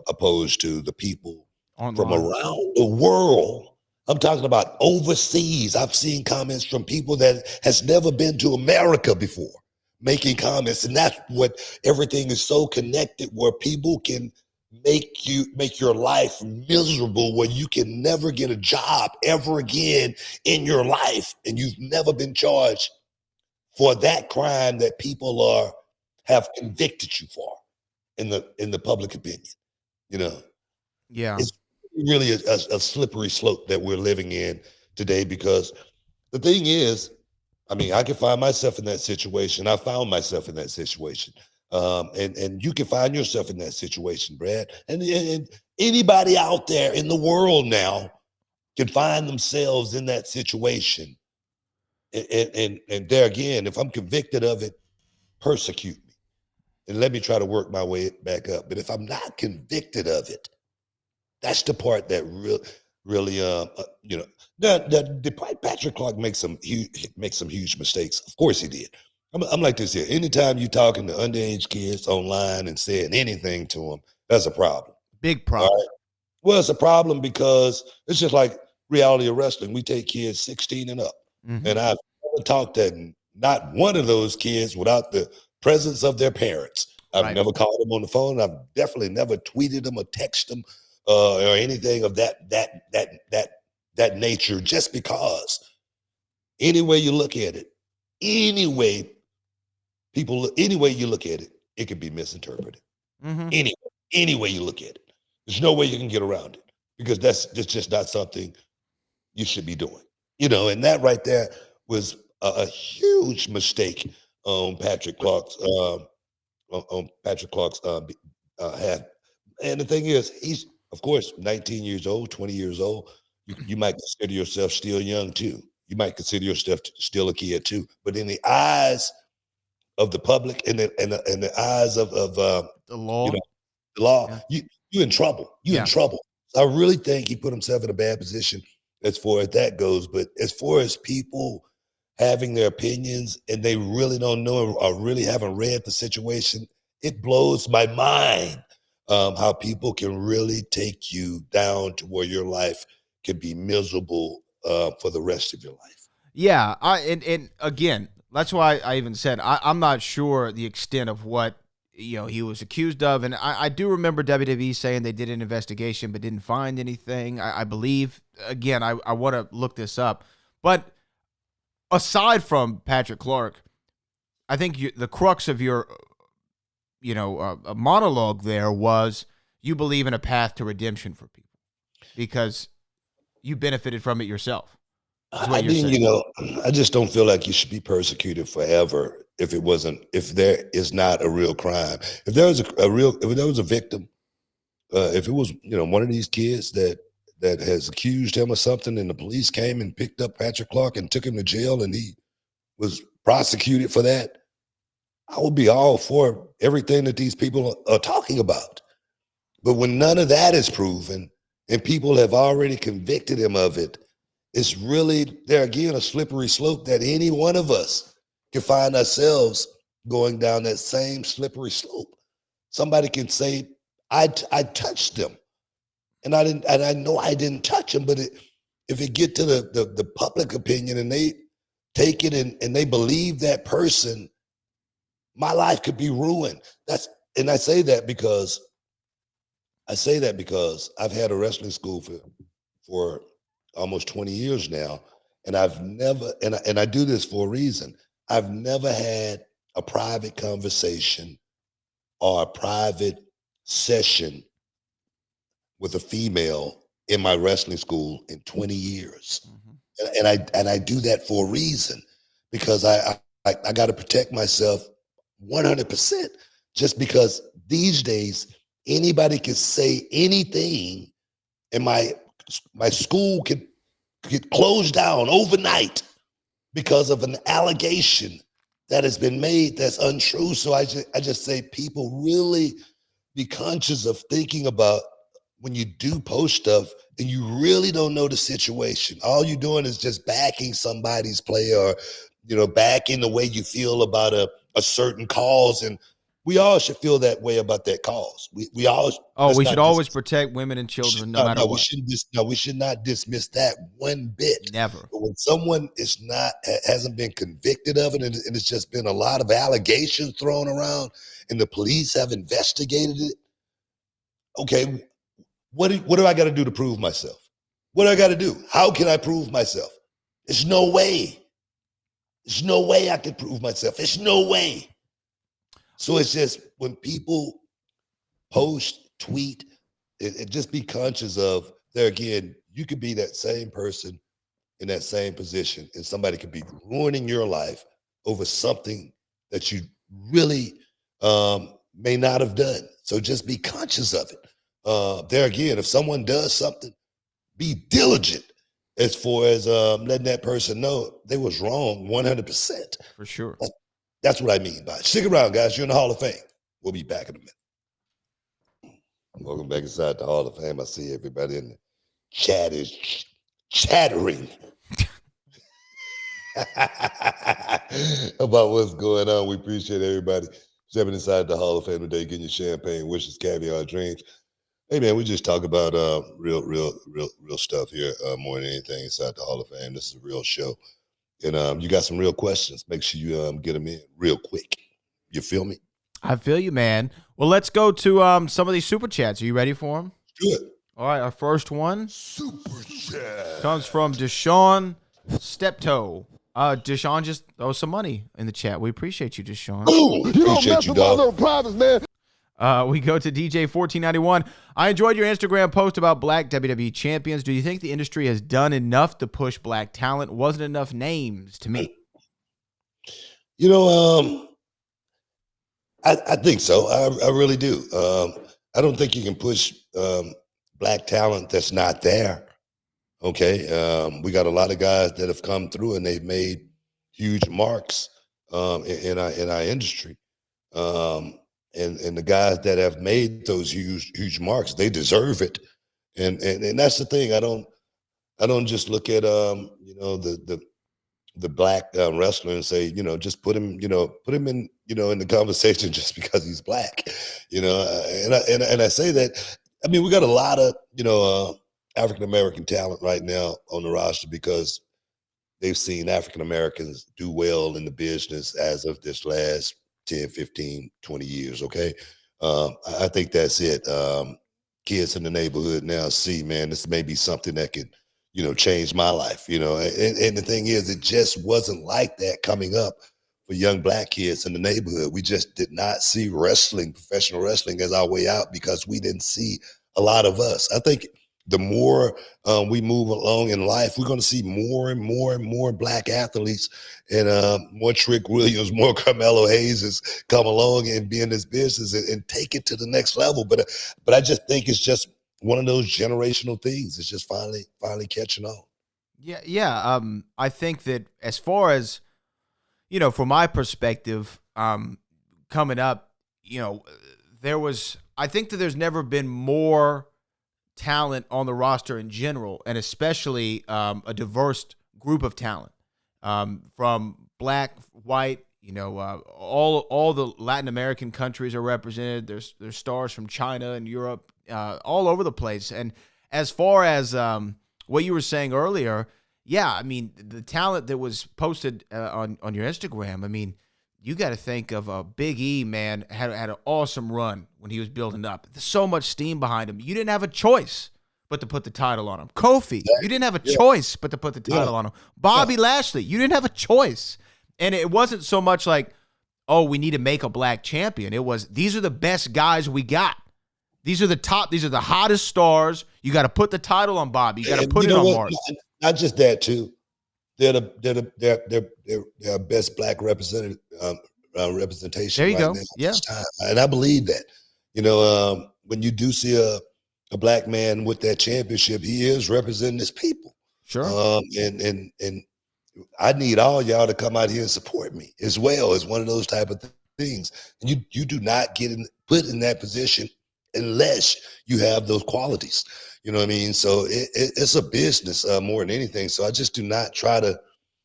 opposed to the people online from around the world. I'm talking about overseas. I've seen comments from people that has never been to America before making comments, and that's what everything is so connected, where people can make your life miserable, where you can never get a job ever again in your life, and you've never been charged for that crime that people have convicted you for in the public opinion. You know, Yeah. it's really a slippery slope that we're living in today, because the thing is, I mean, I can find myself in that situation. I found myself in that situation. And you can find yourself in that situation, Brad. And anybody out there in the world now can find themselves in that situation. And there again, if I'm convicted of it, persecute me and let me try to work my way back up. But if I'm not convicted of it, that's the part that really, Patrick Clark makes some huge mistakes. Of course he did. I'm like this here. Anytime you talking to underage kids online and saying anything to them, that's a problem. Big All problem. right? Well, it's a problem because it's just like reality of wrestling. We take kids 16 and up. Mhm. And I've never talked to not one of those kids without the presence of their parents. I've Right. never called them on the phone. I've definitely never tweeted them or texted them or anything of that nature. Just because, any way you look at it, any way you look at it, it can be misinterpreted. Mhm. Any way you look at it, there's no way you can get around it, because that's just not something you should be doing. And that right there was a huge mistake on Patrick Clark's half. And the thing is, he's of course 19 years old, 20 years old. You might consider yourself still young too. You might consider yourself still a kid too. But in the eyes of the public and the eyes of The law. the law, Yeah. you in trouble. You in Yeah. trouble. So I really think he put himself in a bad position as far as that goes. But as far as people having their opinions and they really don't know or really haven't read the situation, it blows my mind how people can really take you down to where your life can be miserable for the rest of your life. Yeah, and again, that's why I even said I'm not sure the extent of what he was accused of, and I do remember WWE saying they did an investigation but didn't find anything. I believe, again, I want to look this up, but aside from Patrick Clark, I think the crux of your a monologue there was you believe in a path to redemption for people because you benefited from it yourself. That's what I you're mean, saying. I just don't feel like you should be persecuted forever if there is not a real crime. If there was if there was a victim, if it was, one of these kids that has accused him of something, and the police came and picked up Patrick Clark and took him to jail, and he was prosecuted for that, I would be all for everything that these people are talking about. But when none of that is proven and people have already convicted him of it, it's really, there again, a slippery slope that any one of us can find ourselves going down that same slippery slope. Somebody can say, I touched them. And I know I didn't touch them, but if it get to the public opinion and they take it and they believe that person, my life could be ruined. And I say that because I've had a wrestling school for almost 20 years now, and I've never, and I do this for a reason. I've never had a private conversation or a private session with a female in my wrestling school in 20 years. And I do that for a reason, because I got to protect myself 100%. Just because these days anybody can say anything, and my school could get closed down overnight because of an allegation that has been made that's untrue. So I just say, people really be conscious of thinking about when you do post stuff and you really don't know the situation. All you're doing is just backing somebody's play, or backing the way you feel about a certain cause. And we all should feel that way about that cause. We all. We should always protect women and children, no matter what. We should not dismiss that one bit. Never. But when someone hasn't been convicted of it, and it's just been a lot of allegations thrown around, and the police have investigated it, okay, what do I got to do to prove myself? What do I got to do? How can I prove myself? There's no way. There's no way I can prove myself. There's no way. So it's just when people post, tweet, it just be conscious of there again, you could be that same person in that same position, and somebody could be ruining your life over something that you really may not have done. So just be conscious of it. There again, if someone does something, be diligent as far as letting that person know they was wrong 100%. For sure. That's what I mean by it. Stick around, guys. You're in the Hall of Fame. We'll be back in a minute. Welcome back inside the Hall of Fame. I see everybody in the chat is chattering about what's going on. We appreciate everybody stepping inside the Hall of Fame today, getting your champagne, wishes, caviar, dreams. Hey man, we just talk about real stuff here more than anything inside the Hall of Fame. This is a real show, and you got some real questions. Make sure you get them in real quick. You feel me? I feel you, man. Well, let's go to some of these super chats. Are you ready for them? Good. All right, our first one Super chat comes from Deshaun Steptoe. Deshaun just throw some money in the chat. We appreciate you, Deshaun. Boom. Appreciate you, dog. We go to DJ1491. I enjoyed your Instagram post about black WWE champions. Do you think the industry has done enough to push black talent? Wasn't enough names to me. You know, I think so. I really do. I don't think you can push black talent that's not there. Okay, we got a lot of guys that have come through and they've made huge marks in our industry. And the guys that have made those huge marks, they deserve it. And that's the thing. I don't just look at the black wrestler and say, just put him in in the conversation just because he's black, and I say that. I mean, we got a lot of African American talent right now on the roster because they've seen African Americans do well in the business as of this last 10, 15, 20 years. Okay. I think that's it. Kids in the neighborhood now see, man, this may be something that could, change my life, and the thing is, it just wasn't like that coming up for young black kids in the neighborhood. We just did not see professional wrestling as our way out because we didn't see a lot of us. I think the more we move along in life, we're going to see more and more and more black athletes and more Trick Williams, more Carmelo Hayes come along and be in this business and take it to the next level. But I just think it's just one of those generational things. It's just finally catching on. Yeah. I think that as far as, from my perspective, coming up, I think that there's never been more talent on the roster in general, and especially a diverse group of talent, from black, white, all the Latin American countries are represented. There's stars from China and Europe, all over the place. And as far as what you were saying earlier, yeah, I mean, the talent that was posted on your Instagram, I mean, you got to think of Big E, man, had an awesome run when he was building up. There's so much steam behind him. You didn't have a choice but to put the title on him. Kofi, you didn't have a choice but to put the title on him. Bobby Lashley, you didn't have a choice. And it wasn't so much like, oh, we need to make a black champion. It was, these are the best guys we got. These are the hottest stars. You got to put the title on Bobby. You got to put it on Mark. Not just that too. They're our best black representation. There you right go. Now Yeah, and I believe that. When you do see a black man with that championship, he is representing his people. sure. And I need all y'all to come out here and support me as well. It's one of those type of things. And you do not get put in that position unless you have those qualities. You know what I mean? So it's a business more than anything. So I just do not try to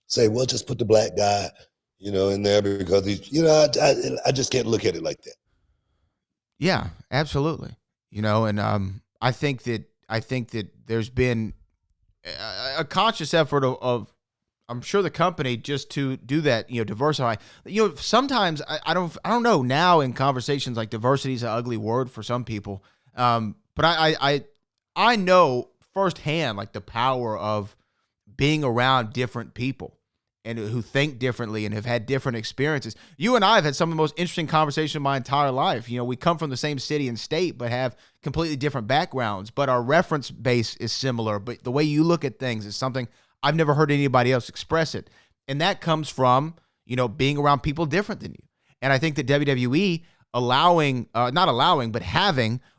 say, well, just put the black guy, in there because he's, I just can't look at it like that. Yeah, absolutely. And I think that there's been a conscious effort of I'm sure the company just to do that, diversify. Sometimes I don't know now in conversations like diversity is an ugly word for some people. But I know firsthand like the power of being around different people and who think differently and have had different experiences. You and I have had some of the most interesting conversations in my entire life. You know, we come from the same city and state, but have completely different backgrounds, but our reference base is similar. But the way you look at things is something I've never heard anybody else express it. And that comes from, you know, being around people different than you. And I think that WWE having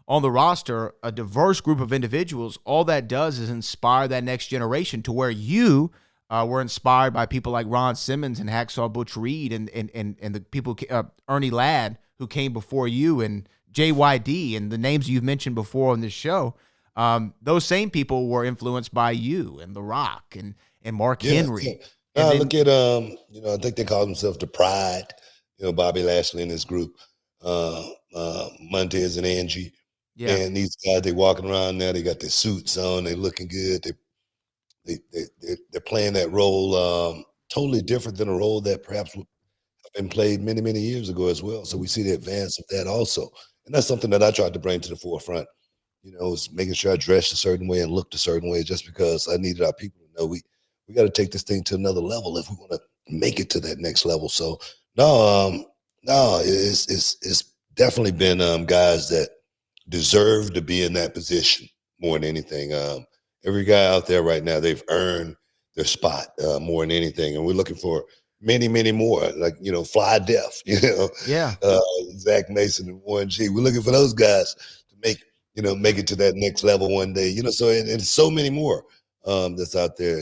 on the roster a diverse group of individuals, all that does is inspire that next generation to where you were inspired by people like Ron Simmons and Hacksaw Butch Reed and the people, Ernie Ladd, who came before you, and JYD and the names you've mentioned before on this show. Those same people were influenced by you and The Rock and Mark Henry. Yeah. Look at I think they call themselves the Pride. You know, Bobby Lashley and his group, Montez and Angie. Yeah. And these guys, they walking around now. They got their suits on. They looking good. They're playing that role totally different than a role that perhaps would have been played many, many years ago as well. So we see the advance of that also. And that's something that I tried to bring to the forefront. You know, is making sure I dressed a certain way and looked a certain way just because I needed our people to know we got to take this thing to another level if we want to make it to that next level. So it's definitely been guys that deserve to be in that position more than anything. Every guy out there right now, they've earned their spot more than anything, and we're looking for many, many more. Like Fly Def, Zach Mason and Warren G. We're looking for those guys to make it to that next level one day. So and so many more that's out there.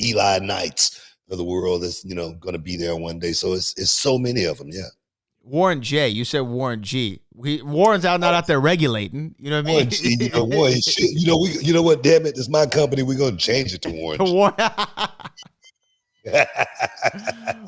Eli Knights of the world that's going to be there one day. So it's so many of them. Yeah. Warren J. You said Warren G. Warren's not out there regulating. You know what I mean? Warren G. Warren, shit. You know what? Damn it! It's my company. We're gonna change it to Warren G.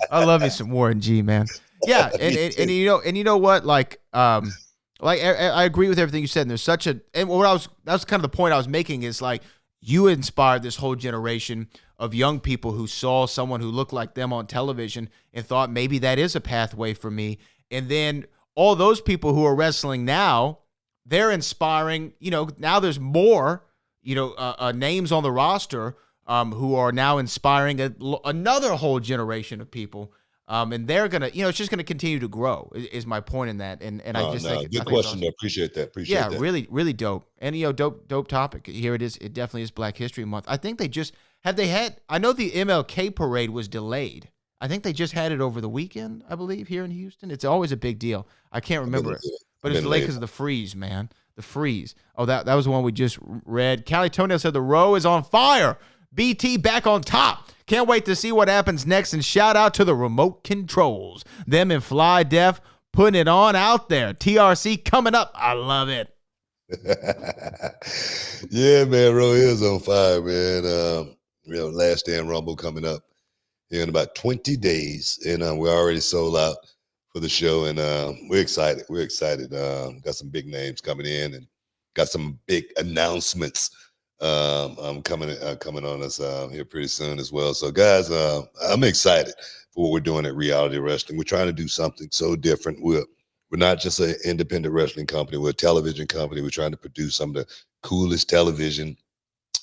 I love me some Warren G, man. Yeah, and you know what? Like I agree with everything you said. And there's such a that was kind of the point I was making is like you inspired this whole generation of young people who saw someone who looked like them on television and thought maybe that is a pathway for me. And then all those people who are wrestling now, they're inspiring, now there's more, names on the roster who are now inspiring another whole generation of people. And they're going to, it's just going to continue to grow is my point in that. And I just think good question. I appreciate that. Yeah, really, really dope. And, dope topic. Here it is. It definitely is Black History Month. I think I know the MLK parade was delayed. I think they just had it over the weekend, I believe, here in Houston. It's always a big deal. I can't remember it. But it's delayed because of the freeze, man. The freeze. Oh, that was the one we just read. Callie Toenail said the row is on fire. BT back on top. Can't wait to see what happens next. And shout out to the remote controls. Them and Fly Def putting it on out there. TRC coming up. I love it. Yeah, man. Row is on fire, man. Last Stand Rumble coming up in about 20 days, and we're already sold out for the show, and we're excited. Got some big names coming in, and got some big announcements coming on us here pretty soon as well. So, guys, I'm excited for what we're doing at Reality Wrestling. We're trying to do something so different. We're not just an independent wrestling company. We're a television company. We're trying to produce some of the coolest television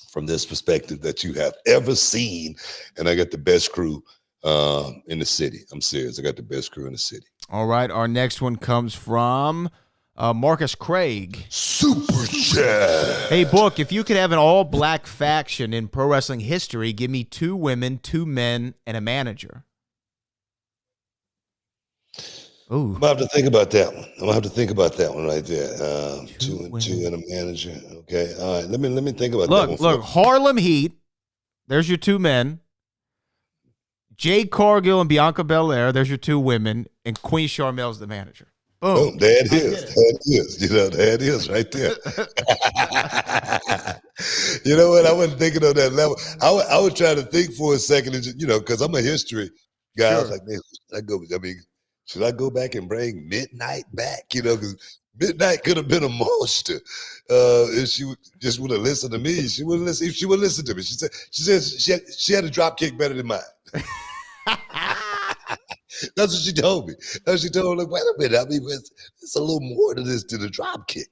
from this perspective that you have ever seen. And I got the best crew in the city. I'm serious. I got the best crew in the city. All right. Our next one comes from Marcus Craig. Super chat. Hey, Book, if you could have an all-black faction in pro wrestling history, give me 2 women, 2 men, and a manager. Ooh. I'm gonna have to think about that one. Right there. 2 and 2 and a manager. Okay. All right. Let me think about that one. Look, Harlem Heat. There's your 2 men. Jade Cargill and Bianca Belair. There's your 2 women, and Queen Charmel's the manager. Boom. There it is. There it is right there. You know what? I wasn't thinking on that level. I was trying to think for a second, and because I'm a history guy. Sure. I was like, man, should I go back and bring Midnight back? Because Midnight could have been a monster if she just would have listened to me. She would listen. If she would listen to me, she said she had a drop kick better than mine. That's what she told me. She told me, like, wait a minute. I mean, it's a little more to this than a drop kick.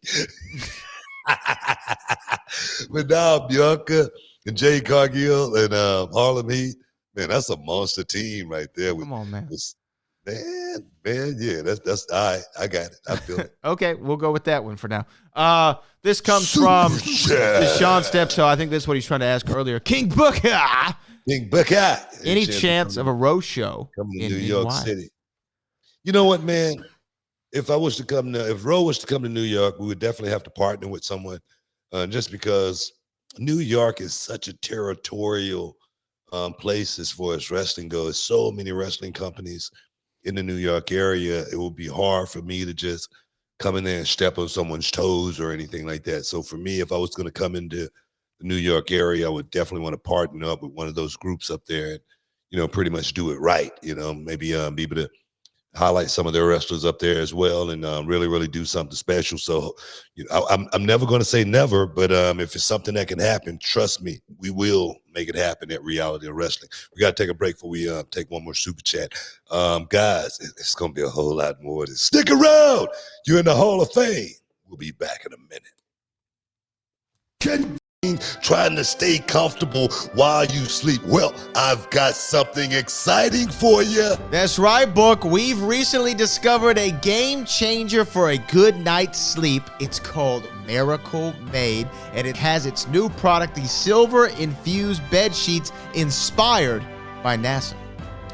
But now Bianca and Jade Cargill and Harlem Heat, Man, that's a monster team right there. Come on, man. Man, yeah, that's all right. I got it. I feel it. Okay, we'll go with that one for now. This comes Super from chat. Sean Steptoe. I think that's what he's trying to ask earlier. King Booker. King Buckeye. Any chance of a roast show coming to in New York NY? City? You know what, man? If Roe was to come to New York, we would definitely have to partner with someone, just because New York is such a territorial place as far as wrestling goes. So many wrestling companies in the New York area. It would be hard for me to just come in there and step on someone's toes or anything like that. So for me, if I was going to come into the New York area, I would definitely want to partner up with one of those groups up there and, pretty much do it right. Maybe be able to highlight some of their wrestlers up there as well, and really, really do something special. So, I'm never going to say never, but if it's something that can happen, trust me, we will make it happen at Reality of Wrestling. We got to take a break before we take one more super chat. Guys, it's going to be a whole lot more. Stick around. You're in the Hall of Fame. We'll be back in a minute. Trying to stay comfortable while you sleep. Well, I've got something exciting for you. That's right, Book. We've recently discovered a game changer for a good night's sleep. It's called Miracle Made, and it has its new product, the silver-infused bed sheets inspired by NASA.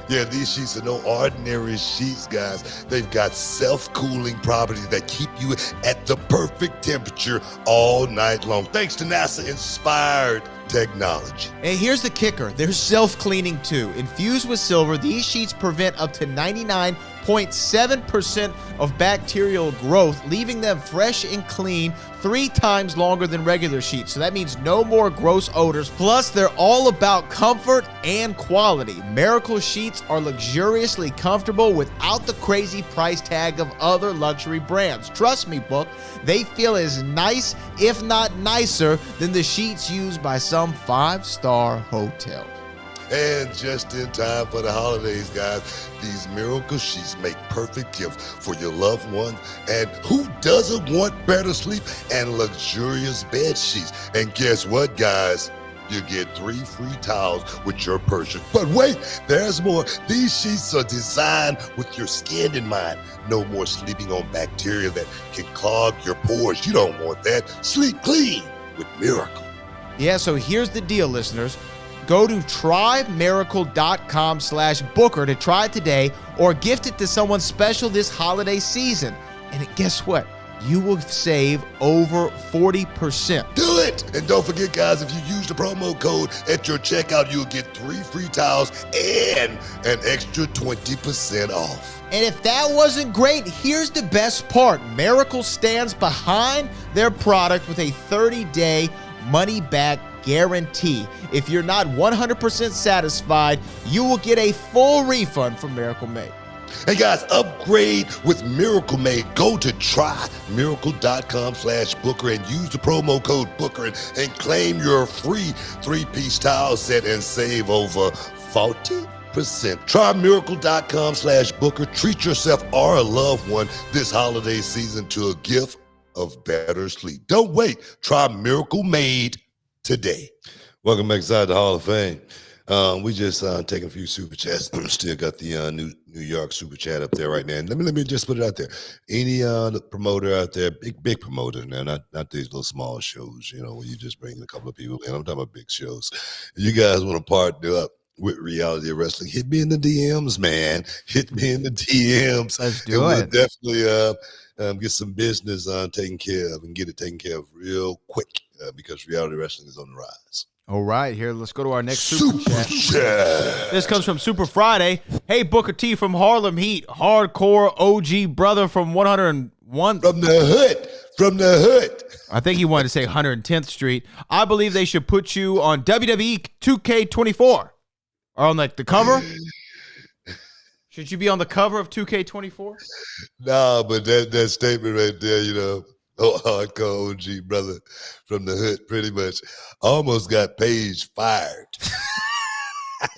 Yeah, these sheets are no ordinary sheets, guys. They've got self-cooling properties that keep you at the perfect temperature all night long, thanks to NASA-inspired technology. And here's the kicker. They're self-cleaning too. Infused with silver, these sheets prevent up to 99.7% of bacterial growth, leaving them fresh and clean 3 times longer than regular sheets. So that means no more gross odors. Plus, they're all about comfort and quality. Miracle sheets are luxuriously comfortable without the crazy price tag of other luxury brands. Trust me, Book, they feel as nice, if not nicer, than the sheets used by some 5-star hotel. And just in time for the holidays, guys, these miracle sheets make perfect gifts for your loved ones. And who doesn't want better sleep and luxurious bed sheets? And guess what, guys? You get 3 free towels with your purchase. But wait, there's more. These sheets are designed with your skin in mind. No more sleeping on bacteria that can clog your pores. You don't want that. Sleep clean with Miracle. Yeah, so here's the deal, listeners. Go to trymiracle.com/Booker to try it today or gift it to someone special this holiday season. And guess what? You will save over 40%. Do it! And don't forget, guys, if you use the promo code at your checkout, you'll get 3 free towels and an extra 20% off. And if that wasn't great, here's the best part. Miracle stands behind their product with a 30-day money-back guarantee. If you're not 100% satisfied, you will get a full refund from Miracle Made. Hey guys, upgrade with Miracle Made. Go to trymiracle.com/Booker and use the promo code Booker and claim your free 3-piece towel set and save over 40%. Trymiracle.com/Booker. Treat yourself or a loved one this holiday season to a gift of better sleep. Don't wait. Try Miracle Made today. Welcome back inside the Hall of Fame. We just taking a few super chats. Still got the New York super chat up there right now. And let me just put it out there. Any promoter out there, big promoter now, not these little small shows, where you just bring a couple of people in. I'm talking about big shows. You guys want to partner up with Reality of Wrestling? Hit me in the DMs, man. Hit me in the DMs. Let's do We'll it. definitely get some business taken care of and get it taken care of real quick because Reality Wrestling is on the rise. All right, here, let's go to our next super chat. chat. This comes from Super Friday. Hey, Booker T from Harlem Heat, hardcore OG brother from 101. From the hood. I think he wanted to say 110th Street. I believe they should put you on WWE 2K24 or on like the cover. Should you be on the cover of 2K24? Nah, but that statement right there, hardcore OG brother from the hood, pretty much almost got Paige fired.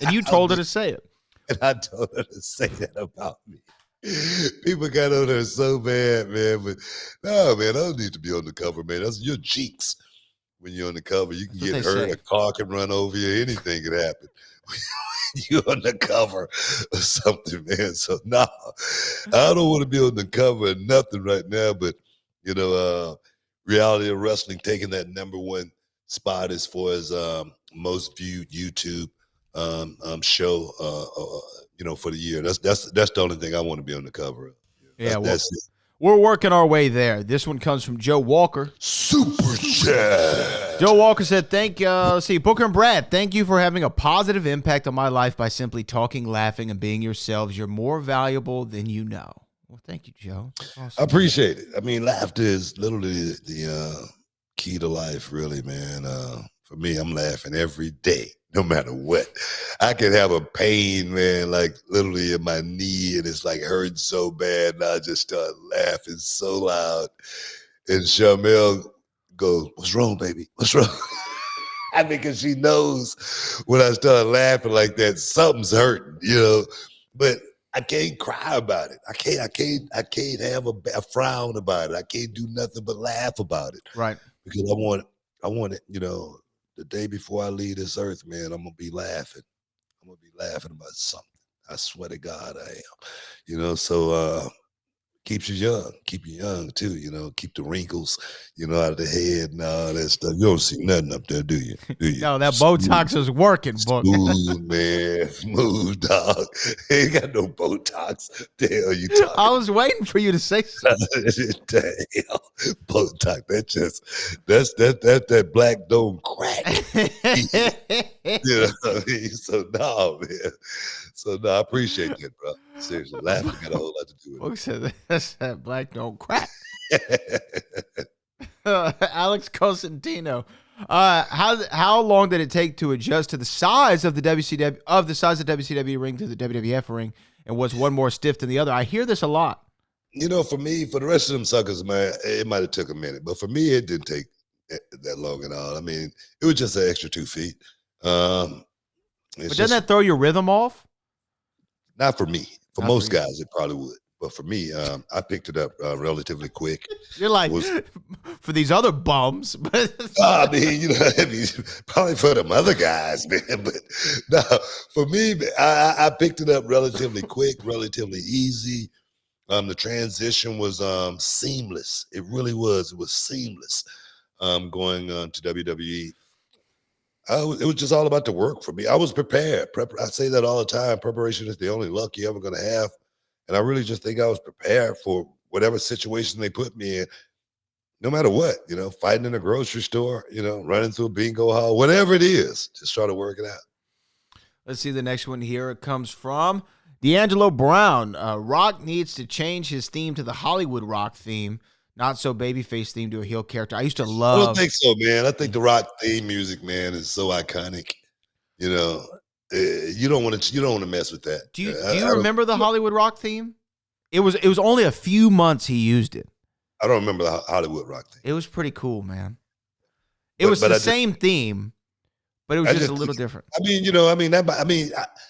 And you told her to say it. And I told her to say that about me. People got on her so bad, man. But no, man, I don't need to be on the cover, man. That's your jinx. When you're on the cover, you can That's what get they hurt, say. a car can run over you, anything could happen. you on the cover of something, man. So no, I don't want to be on the cover of nothing right now. But reality of wrestling taking that #1 spot as far as most viewed YouTube show, for the year. That's the only thing I want to be on the cover of. That's it. We're working our way there. This one comes from Joe Walker. Super chat. Joe Walker said, let's see, Booker and Brad, thank you for having a positive impact on my life by simply talking, laughing, and being yourselves. You're more valuable than you know. Well, thank you, Joe. Awesome. I appreciate it. I mean, laughter is literally the key to life, really, man. For me, I'm laughing every day, no matter what. I can have a pain, man, like literally in my knee, and it's like hurting so bad, and I just start laughing so loud. And Shamel goes, "What's wrong, baby? What's wrong?" I mean, because she knows when I start laughing like that, something's hurting, But I can't cry about it. I can't have a frown about it. I can't do nothing but laugh about it. Right. Because I want it, the day before I leave this earth, man, I'm gonna be laughing. I'm gonna be laughing about something. I swear to God I am. So keeps you young, keep you young too, keep the wrinkles, out of the head and all that stuff. You don't see nothing up there, do you? No, that Botox is working, Book. Smooth, man. Smooth, dog. Ain't got no Botox. The hell you talking? I was waiting for you to say something. The hell, Botox. That's that black don't crack. You know what I mean? So no, man. So no, I appreciate that, bro. Seriously, laughing got a whole lot to do with it. Book said that's that black don't crack. Alex Cosentino. How long did it take to adjust to the size of the WCW ring to the WWF ring, and was one more stiff than the other? I hear this a lot. For me, for the rest of them suckers, man, it might have took a minute, but for me, it didn't take that long at all. I mean, it was just an extra 2 feet. But doesn't that throw your rhythm off? Not for me. For most guys, it probably would. But for me, I picked it up relatively quick. You're like, for these other bums. I mean, probably for them other guys, man. But no, for me, I picked it up relatively quick, relatively easy. The transition was seamless. It really was. It was seamless going to WWE. It was just all about the work for me. I was prepared. I say that all the time. Preparation is the only luck you're ever going to have. And I really just think I was prepared for whatever situation they put me in, no matter what, fighting in a grocery store, running through a bingo hall, whatever it is, just try to work it out. Let's see the next one here. It comes from D'Angelo Brown. Rock needs to change his theme to the Hollywood Rock theme. Not so babyface theme to a heel character. I used to love. I don't think so, man. I think the Rock theme music, man, is so iconic. You don't want to mess with that. Do you remember the Hollywood Rock theme? It was only a few months he used it. I don't remember the Hollywood Rock theme. It was pretty cool, man. It was the same theme, but it was just a little different. I mean,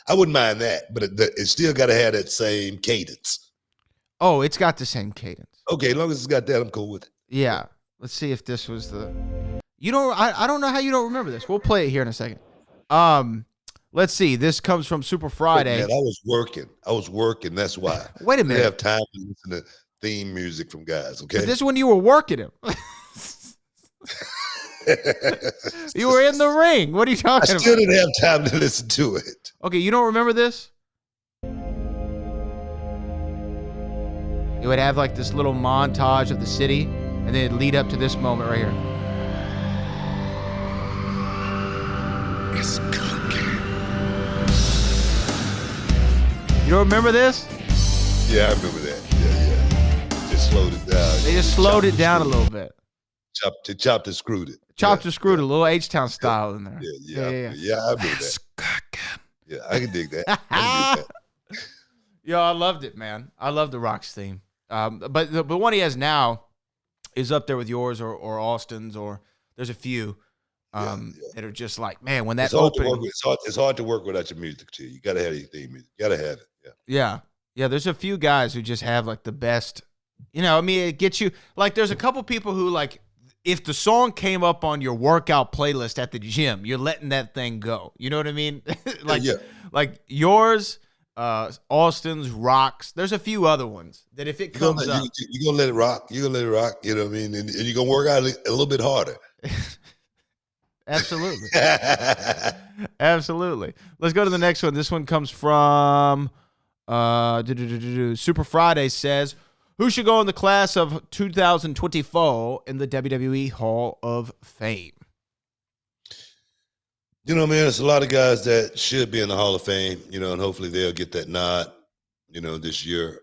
I wouldn't mind that, but it still got to have that same cadence. Oh, it's got the same cadence. Okay, as long as it's got that, I'm cool with it. Yeah. Let's see if this was the. I don't know how you don't remember this. We'll play it here in a second. Let's see. This comes from Super Friday. Man, I was working. That's why. Wait a minute. I have time to listen to theme music from guys. Okay. But this one you were working him. You were in the ring. What are you talking about? I still didn't have time to listen to it. Okay, you don't remember this? It would have like this little montage of the city, and then it'd lead up to this moment right here. You don't remember this? Yeah, I remember that. Yeah. Just slowed it down. They just slowed it down a little bit. Chopped and screwed it. Chopped and screwed a little H-Town style in there. Yeah, I remember that. Yeah, I can dig that. Yo, I loved it, man. I love the Rock's theme. But the one he has now is up there with yours or Austin's, or there's a few that are just like, man, when that opening. It's hard to work without your music too. You gotta have your theme music. You gotta have it. Yeah. There's a few guys who just have like the best. It gets you like. There's a couple people who like. If the song came up on your workout playlist at the gym, you're letting that thing go. You know what I mean? Like yours, Austin's, Rock's. There's a few other ones that if it comes up. You're going to let it rock. You're going to let it rock. You know what I mean? And you're going to work out a little bit harder. Absolutely. Absolutely. Let's go to the next one. This one comes from Super Friday says, who should go in the class of 2024 in the WWE Hall of Fame? You know, man, there's a lot of guys that should be in the Hall of Fame, you know, and hopefully they'll get that nod, you know, this year.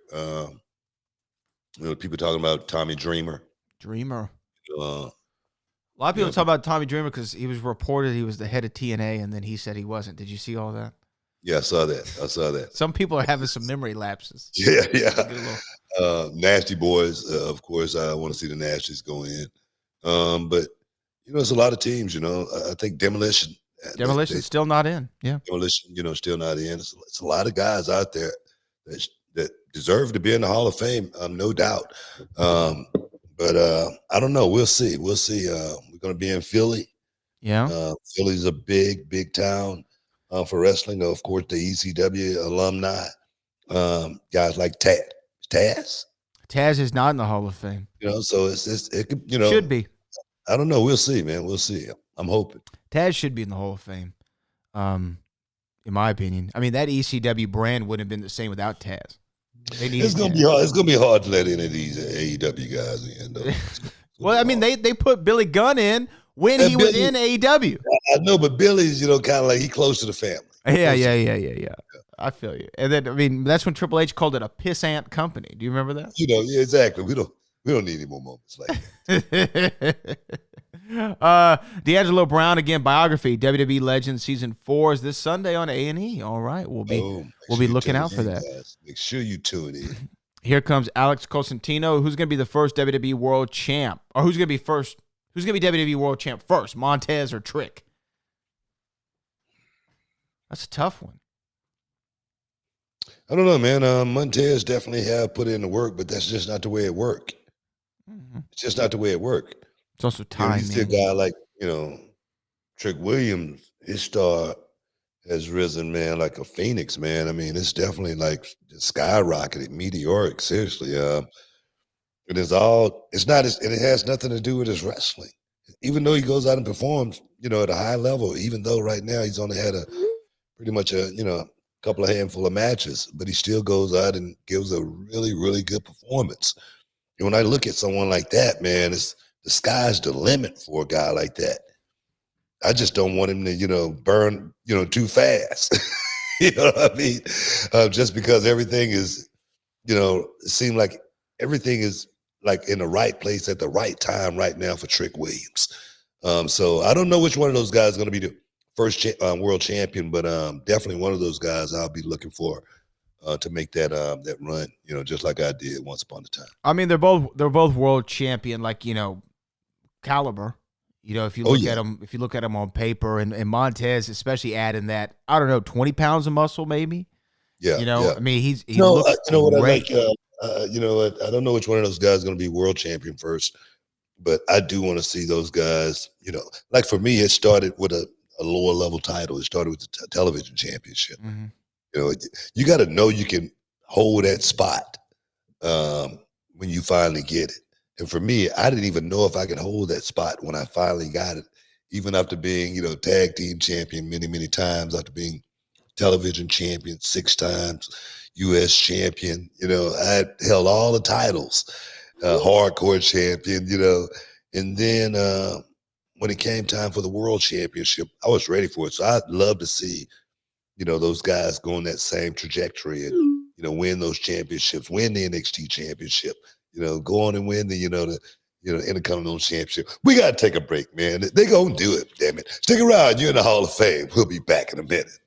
People talking about Tommy Dreamer. Dreamer. A lot of people talk about Tommy Dreamer because he was reported he was the head of TNA, and then he said he wasn't. Did you see all that? Yeah, I saw that. Some people are having some memory lapses. Yeah. Nasty Boys, of course, I want to see the Nasties go in. But, you know, there's a lot of teams, you know. I think Demolition's still not in. Yeah. Demolition, you know, still not in. It's a lot of guys out there that deserve to be in the Hall of Fame, no doubt. But I don't know. We'll see. We're going to be in Philly. Yeah. Philly's a big town for wrestling. Of course, the ECW alumni, guys like Taz. Taz is not in the Hall of Fame. You know, so it could, you know. Should be. I don't know. We'll see, man. We'll see. I'm hoping. Taz should be in the Hall of Fame, in my opinion. I mean, that ECW brand wouldn't have been the same without Taz. It's gonna be hard. It's gonna be hard to let any of these AEW guys in, though. Well, I mean, they put Billy Gunn in when he was in AEW. I know, but Billy's, you know, kind of like he close to the family. Yeah. I feel you. And then, I mean, that's when Triple H called it a pissant company. Do you remember that? You know, yeah, exactly. We don't need any more moments like that. D'Angelo Brown again, biography, WWE Legends season 4 is this Sunday on A&E. All right, we'll be looking out for that. Guys. Make sure you tune in. Here comes Alex Cosentino. Who's going to be the first WWE World Champ, or who's going to be first? Who's going to be WWE World Champ first, Montez or Trick? That's a tough one. I don't know, man. Montez definitely have put in the work, but that's just not the way it worked. Mm-hmm. It's just not the way it worked. It's also time. You see a guy like, you know, Trick Williams, his star has risen, man, like a phoenix, man. I mean, it's definitely like skyrocketed, meteoric, seriously. And it has nothing to do with his wrestling. Even though he goes out and performs, you know, at a high level, even though right now he's only had pretty much a couple of handful of matches, but he still goes out and gives a really, really good performance. And when I look at someone like that, man, the sky's the limit for a guy like that. I just don't want him to, you know, burn, you know, too fast. You know what I mean? Just because everything is, you know, it seems like everything is like in the right place at the right time right now for Trick Williams. So I don't know which one of those guys is going to be the first world champion, but definitely one of those guys I'll be looking for to make that run, you know, just like I did once upon a time. I mean, they're both world champion, like, you know, caliber. You know, if you look at them on paper, and Montez, especially adding that, I don't know, 20 pounds of muscle, maybe. Yeah. You know, yeah. I mean, he looks you know what great. I like. You know what? I don't know which one of those guys is going to be world champion first, but I do want to see those guys. You know, like for me, it started with a lower level title. It started with the television championship. Mm-hmm. You know, you got to know you can hold that spot when you finally get it. And for me, I didn't even know if I could hold that spot when I finally got it, even after being, you know, tag team champion many, many times, after being television champion 6 times, U.S. champion. You know, I held all the titles, hardcore champion, you know. And then when it came time for the world championship, I was ready for it. So I'd love to see, you know, those guys go on that same trajectory and, you know, win those championships, win the NXT championship, you know, go on and win the Intercontinental Championship. We got to take a break, man. They gonna do it, damn it. Stick around. You're in the Hall of Fame. We'll be back in a minute.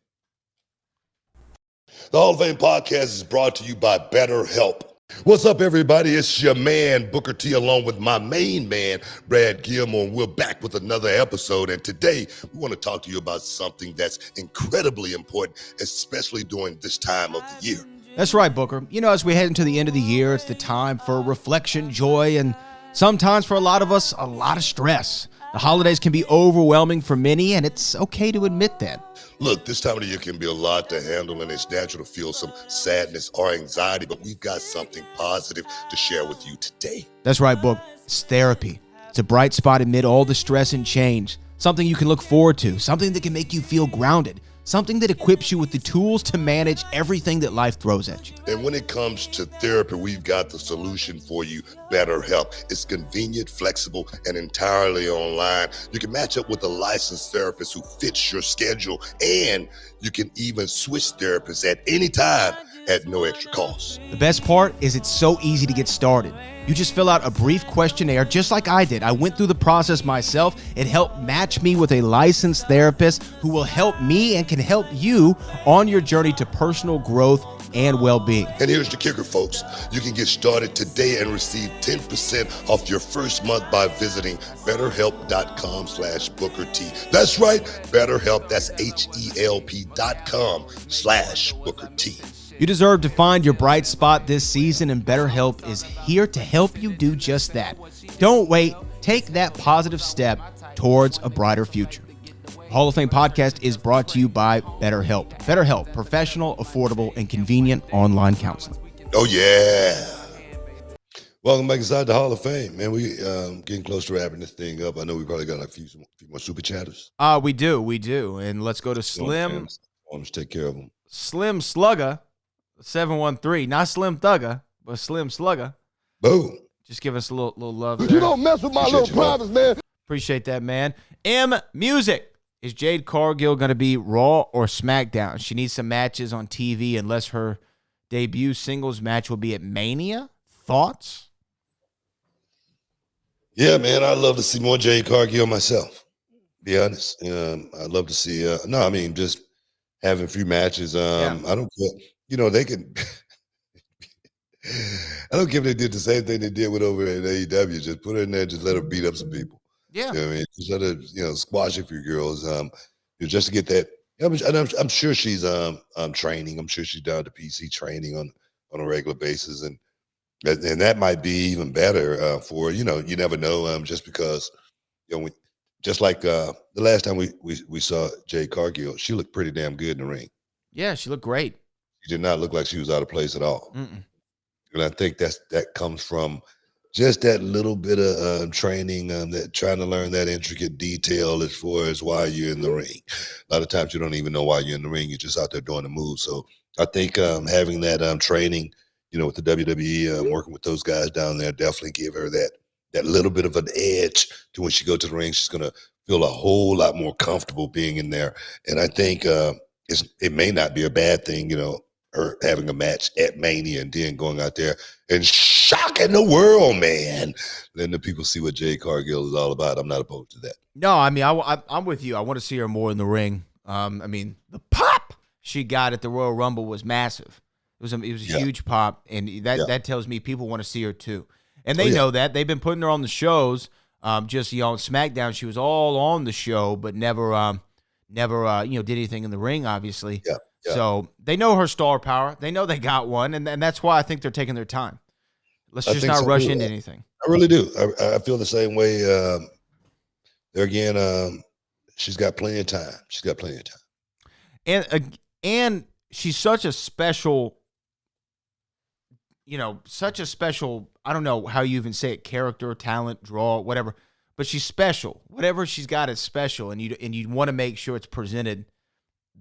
The Hall of Fame podcast is brought to you by BetterHelp. What's up, everybody? It's your man, Booker T, along with my main man, Brad Gilmore. And we're back with another episode. And today, we want to talk to you about something that's incredibly important, especially during this time of the year. That's right, Booker. You know, as we head into the end of the year, it's the time for reflection, joy, and sometimes for a lot of us, a lot of stress. The holidays can be overwhelming for many, and it's okay to admit that. Look, this time of the year can be a lot to handle, and it's natural to feel some sadness or anxiety, but we've got something positive to share with you today. That's right, Book. It's therapy. It's a bright spot amid all the stress and change. Something you can look forward to. Something that can make you feel grounded. Something that equips you with the tools to manage everything that life throws at you. And when it comes to therapy, we've got the solution for you, BetterHelp. It's convenient, flexible, and entirely online. You can match up with a licensed therapist who fits your schedule, and you can even switch therapists at any time at no extra cost. The best part is it's so easy to get started. You just fill out a brief questionnaire just like I did. I went through the process myself. It helped match me with a licensed therapist who will help me and can help you on your journey to personal growth and well-being. And here's the kicker, folks. You can get started today and receive 10% off your first month by visiting BetterHelp.com/BookerT. That's right, BetterHelp. That's HELP.com/BookerT. You deserve to find your bright spot this season, and BetterHelp is here to help you do just that. Don't wait. Take that positive step towards a brighter future. Hall of Fame podcast is brought to you by BetterHelp. BetterHelp, professional, affordable, and convenient online counseling. Oh, yeah. Welcome back inside the Hall of Fame, man. We getting close to wrapping this thing up. I know we probably got a few more super chatters. We do. And let's go to Slim. Let's take care of them. Slim Slugger, 713. Not Slim Thugger, but Slim Slugger. Boom. Just give us a little love there. You don't mess with my little privates, man. Appreciate that, man. M Music. Is Jade Cargill going to be Raw or SmackDown? She needs some matches on TV unless her debut singles match will be at Mania. Thoughts? Yeah, man, I'd love to see more Jade Cargill myself, be honest. I'd love to see, just having a few matches. I don't care. You know, they can. I don't care if they did the same thing they did with over at AEW. Just put her in there, just let her beat up some people. Yeah, you know what I mean, just let her, squash a few girls. Just to get that. I'm sure she's training. I'm sure she's down to PC training on a regular basis, and that might be even better for you never know. Just because just like the last time we saw Jade Cargill, she looked pretty damn good in the ring. Yeah, she looked great. She did not look like she was out of place at all. Mm-mm. And I think that comes from just that little bit of training, that trying to learn that intricate detail as far as why you're in the ring. A lot of times you don't even know why you're in the ring. You're just out there doing the move. So I think having that training, with the WWE, working with those guys down there, definitely give her that little bit of an edge to when she goes to the ring. She's going to feel a whole lot more comfortable being in there. And I think it may not be a bad thing, her having a match at Mania and then going out there and shocking the world, man. Letting the people see what Jade Cargill is all about. I'm not opposed to that. No, I mean, I'm with you. I want to see her more in the ring. The pop she got at the Royal Rumble was massive. It was a huge pop, and that tells me people want to see her too. And they know that. They've been putting her on the shows. On SmackDown, she was all on the show, but never did anything in the ring, obviously. Yeah. So they know her star power. They know they got one, and that's why I think they're taking their time. Let's just not rush into anything. I really do. I feel the same way. There again, she's got plenty of time. And she's such a special, I don't know how you even say it, character, talent, draw, whatever. But she's special. Whatever she's got is special, and you want to make sure it's presented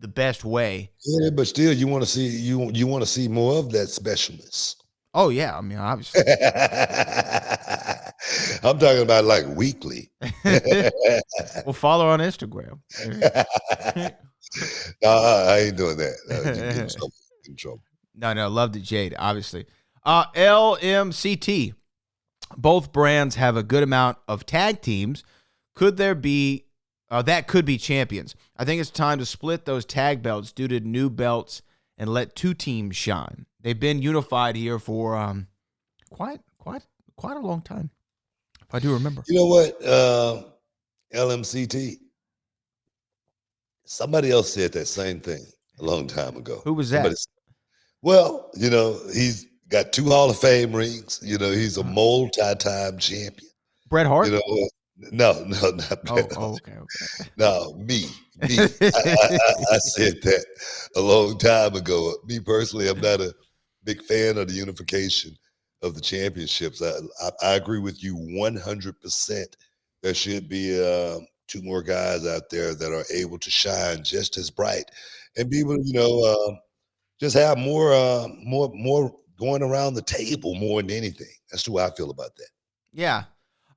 the best way. Yeah, but still, you want to see you want to see more of that specialness. Oh yeah, I mean obviously. I'm talking about like weekly. Well, follow her on Instagram. No, I ain't doing that. In trouble. No, love the Jade, obviously. LMCT. Both brands have a good amount of tag teams. Could there be that could be champions? I think it's time to split those tag belts due to new belts and let two teams shine. They've been unified here for quite a long time, if I do remember. You know what? LMCT. Somebody else said that same thing a long time ago. Who was that? Well, he's got 2 Hall of Fame rings. He's a multi-time champion. Bret Hart? No, not Oh, Brett. okay. No, me. I said that a long time ago. Me personally, I'm not a big fan of the unification of the championships. I agree with you 100%. There should be two more guys out there that are able to shine just as bright and be able to, just have more going around the table more than anything. That's the way I feel about that. Yeah,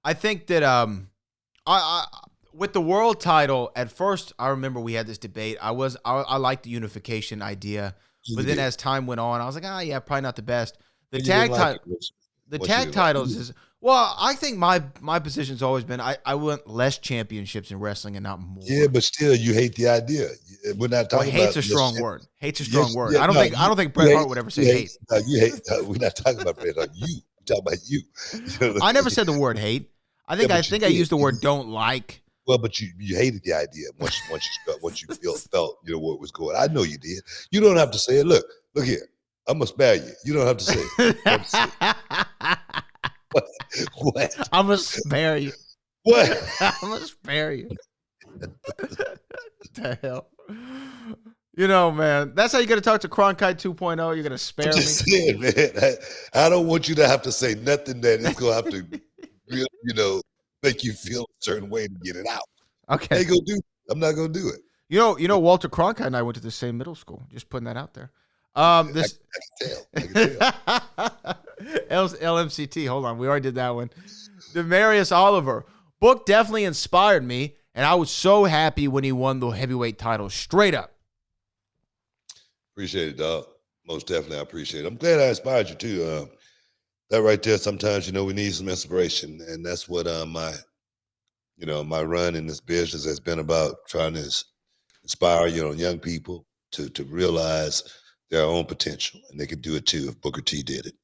I think that I with the world title at first, I remember we had this debate. I liked the unification idea, but then as time went on, I was like, yeah, probably not the best. The tag title, the tag titles is well. I think my position's always been I want less championships in wrestling and not more. Yeah, but still, you hate the idea. We're not talking about hate's a strong word. Hate's a strong word. Yeah, I don't think Bret Hart would ever say hate. No, you hate. We're not talking about Bret Hart. We're talking about you. I never said the word hate. I think I used the word don't like. Well, but you hated the idea once you felt what was going. I know you did. You don't have to say it. Look here. I'm gonna spare you. You don't have to say it. What? I'm gonna spare you. What? I'm gonna spare you. What the hell? Man, that's how you're gonna talk to Cronkite 2.0. You're gonna spare me. Saying, man, I don't want you to have to say nothing that is gonna have to, make you feel a certain way to get it out. Okay. I'm not gonna do it. Walter Cronkite and I went to the same middle school. Just putting that out there. I can tell. LMCT. Hold on, we already did that one. Demarius Oliver book definitely inspired me, and I was so happy when he won the heavyweight title straight up. Appreciate it, dog. Most definitely, I appreciate it. I'm glad I inspired you too. That right there. Sometimes we need some inspiration, and that's what my run in this business has been about, trying to inspire young people to realize their own potential, and they could do it too if Booker T did it.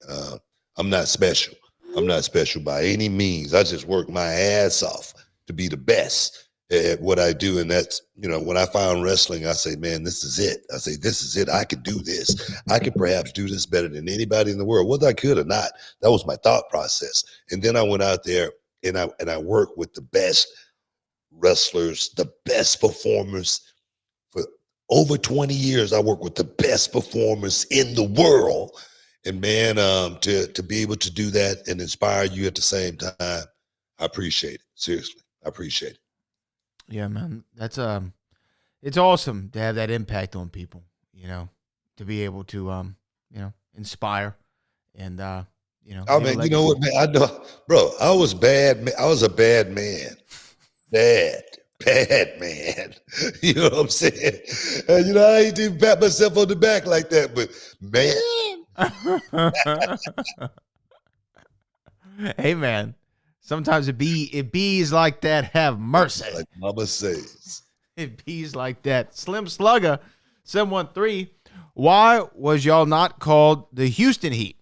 I'm not special. I'm not special by any means. I just work my ass off to be the best at what I do. And that's, when I found wrestling, I say, man, this is it. I say, this is it. I could do this. I could perhaps do this better than anybody in the world, whether I could or not. That was my thought process. And then I went out there and I worked with the best wrestlers, the best performers. For over 20 years, I worked with the best performers in the world. And man, to be able to do that and inspire you at the same time, I appreciate it. Seriously, I appreciate it. Yeah, man, that's it's awesome to have that impact on people. To be able to inspire and Oh man, you know what, man? I know, bro. I was bad. I was a bad man. Bad man. You know what I'm saying? And I ain't even pat myself on the back like that, but man. Hey man, sometimes it bees like that have mercy. Like mama says. It bees like that. Slim Slugger 713. Why was y'all not called the Houston Heat?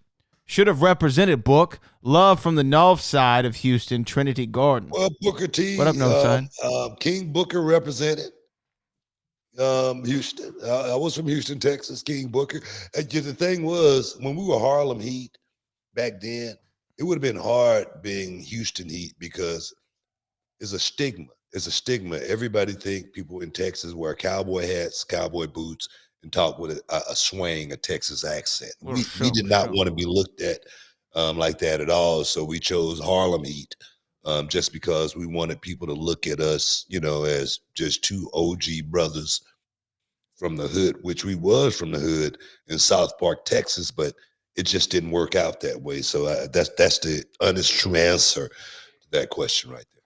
Should have represented Book. Love from the north side of Houston, Trinity Garden. Well, Booker T. What up, north side? King Booker represented Houston. I was from Houston, Texas. King Booker. And the thing was, when we were Harlem Heat back then, it would have been hard being Houston Heat because it's a stigma. It's a stigma. Everybody think people in Texas wear cowboy hats, cowboy boots, and talk with a swang, a Texas accent. We did not want to be looked at like that at all. So we chose Harlem Heat just because we wanted people to look at us, as just two OG brothers from the hood, which we was from the hood in South Park, Texas, but it just didn't work out that way. So that's the honest, true answer to that question right there.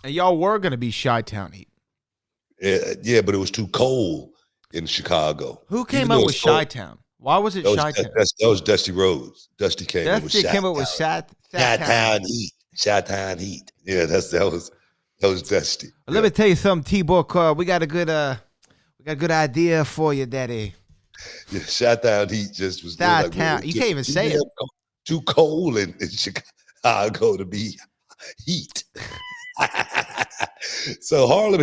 And y'all were going to be Chi-Town Heat. Yeah, but it was too cold in Chicago. Who came up with Chi-Town? Why was it Chi-Town? That was Dusty Rhodes. Dusty came up with Chi-Town Heat. Chi-Town Heat. Yeah, that was Dusty. Well, let me tell you something, T-Book. We got a good idea for you, Daddy. Yeah, Chi-Town Heat just was Chi-Town. You can't even say it. Too cold in Chicago to be heat. So Harlem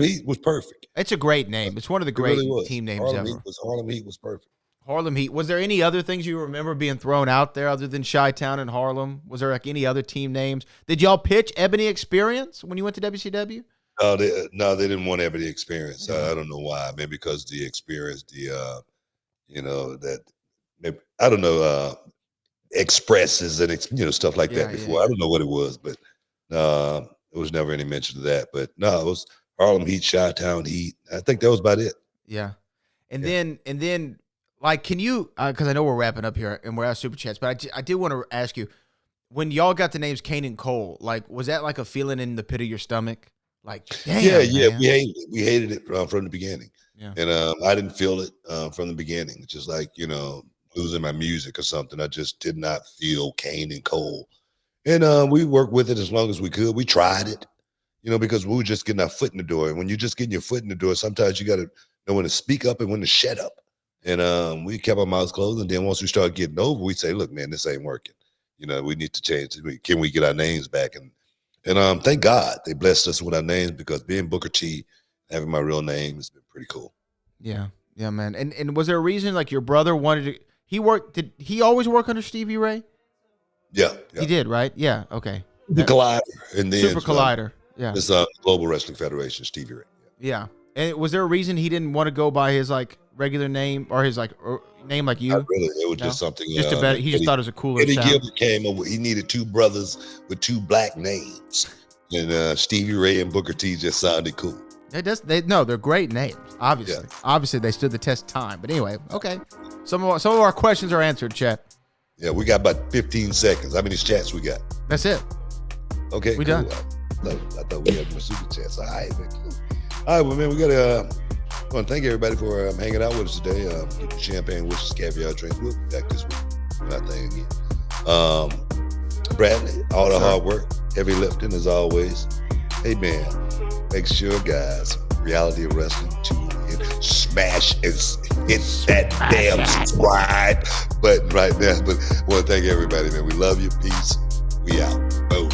Heat was perfect. It's a great name. It's one of the great team names ever. Harlem Heat was perfect. Harlem Heat. Was there any other things you remember being thrown out there other than Chi-Town and Harlem? Was there like any other team names? Did y'all pitch Ebony Experience when you went to WCW? No, they didn't want Ebony Experience. I don't know why. Maybe because the experience, that maybe, I don't know, expresses and stuff like that before. I don't know what it was, but it was never any mention of that. But no, it was Harlem Heat, Chi-Town Heat. I think that was about it. Yeah. And then like, can you, because I know we're wrapping up here and we're at Super Chats, but I did want to ask you, when y'all got the names Kane and Cole, like, was that like a feeling in the pit of your stomach? Like, damn, yeah, man. we hated it. We hated it from the beginning. Yeah. And I didn't feel it from the beginning. Just like, losing my music or something. I just did not feel Kane and Cole. And we worked with it as long as we could. We tried it, because we were just getting our foot in the door. And when you're just getting your foot in the door, sometimes you got to know when to speak up and when to shut up. And we kept our mouths closed. And then once we started getting over, we say, look, man, this ain't working. We need to change it. Can we get our names back? And thank God they blessed us with our names, because being Booker T, having my real name has been pretty cool. Yeah, man. And was there a reason, like, your brother wanted to? Did he always work under Stevie Ray? Yeah. He did, right? Yeah. Okay. The Collider, and then Super Collider. Yeah. It's Global Wrestling Federation, Stevie Ray. Yeah. And was there a reason he didn't want to go by his like regular name or his name like you? Not really. It was just something. Just a better. He just thought it was a cooler Eddie sound. Gilmore came over. He needed two brothers with two black names, and Stevie Ray and Booker T just sounded cool. They're great names. Obviously, they stood the test of time. But anyway, okay. Some of our questions are answered, chat. Yeah, we got about 15 seconds. How many chats we got? That's it. Okay, we cool. done. I thought we had more super chats. All right, well, man, we got I want to thank everybody for hanging out with us today. Get the champagne, wishes, caviar drinks. We'll be back this week. Our thing again. Bradley, all the hard work, heavy lifting as always. Hey, man, make sure, guys, Reality of Wrestling, tune in, smash and hit that damn subscribe button right now. But I want to thank everybody, man. We love you. Peace. We out. Boom.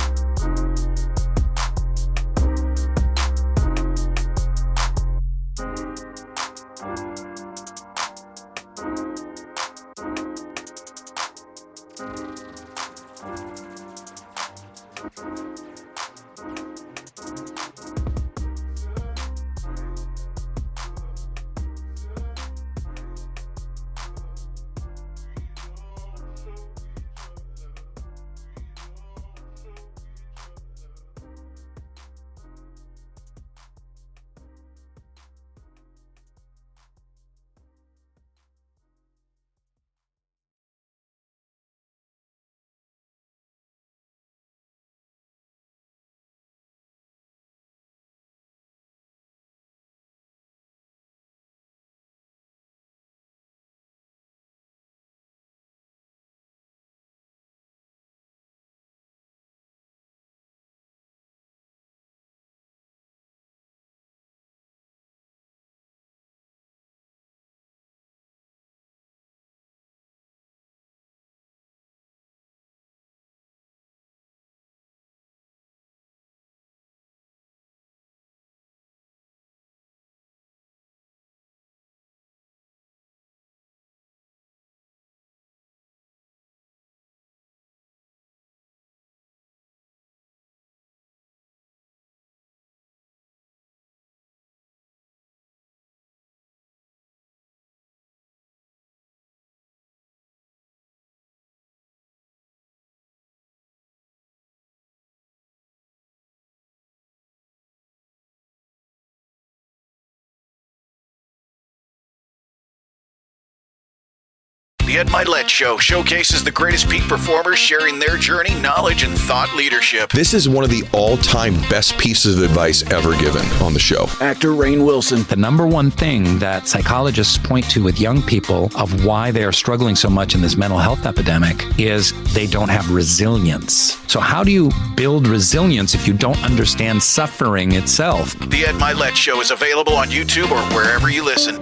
The Ed Milet Show showcases the greatest peak performers sharing their journey, knowledge, and thought leadership. This is one of the all-time best pieces of advice ever given on the show. Actor Rainn Wilson. The number one thing that psychologists point to with young people of why they are struggling so much in this mental health epidemic is they don't have resilience. So how do you build resilience if you don't understand suffering itself? The Ed Milet Show is available on YouTube or wherever you listen.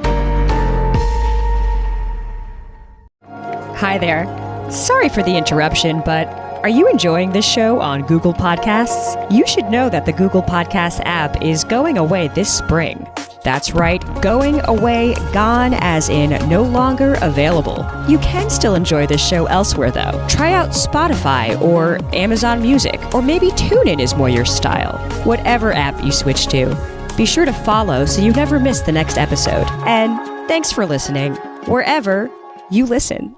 Hi there. Sorry for the interruption, but are you enjoying this show on Google Podcasts? You should know that the Google Podcasts app is going away this spring. That's right, going away, gone as in no longer available. You can still enjoy this show elsewhere though. Try out Spotify or Amazon Music, or maybe TuneIn is more your style. Whatever app you switch to, be sure to follow so you never miss the next episode. And thanks for listening, wherever you listen.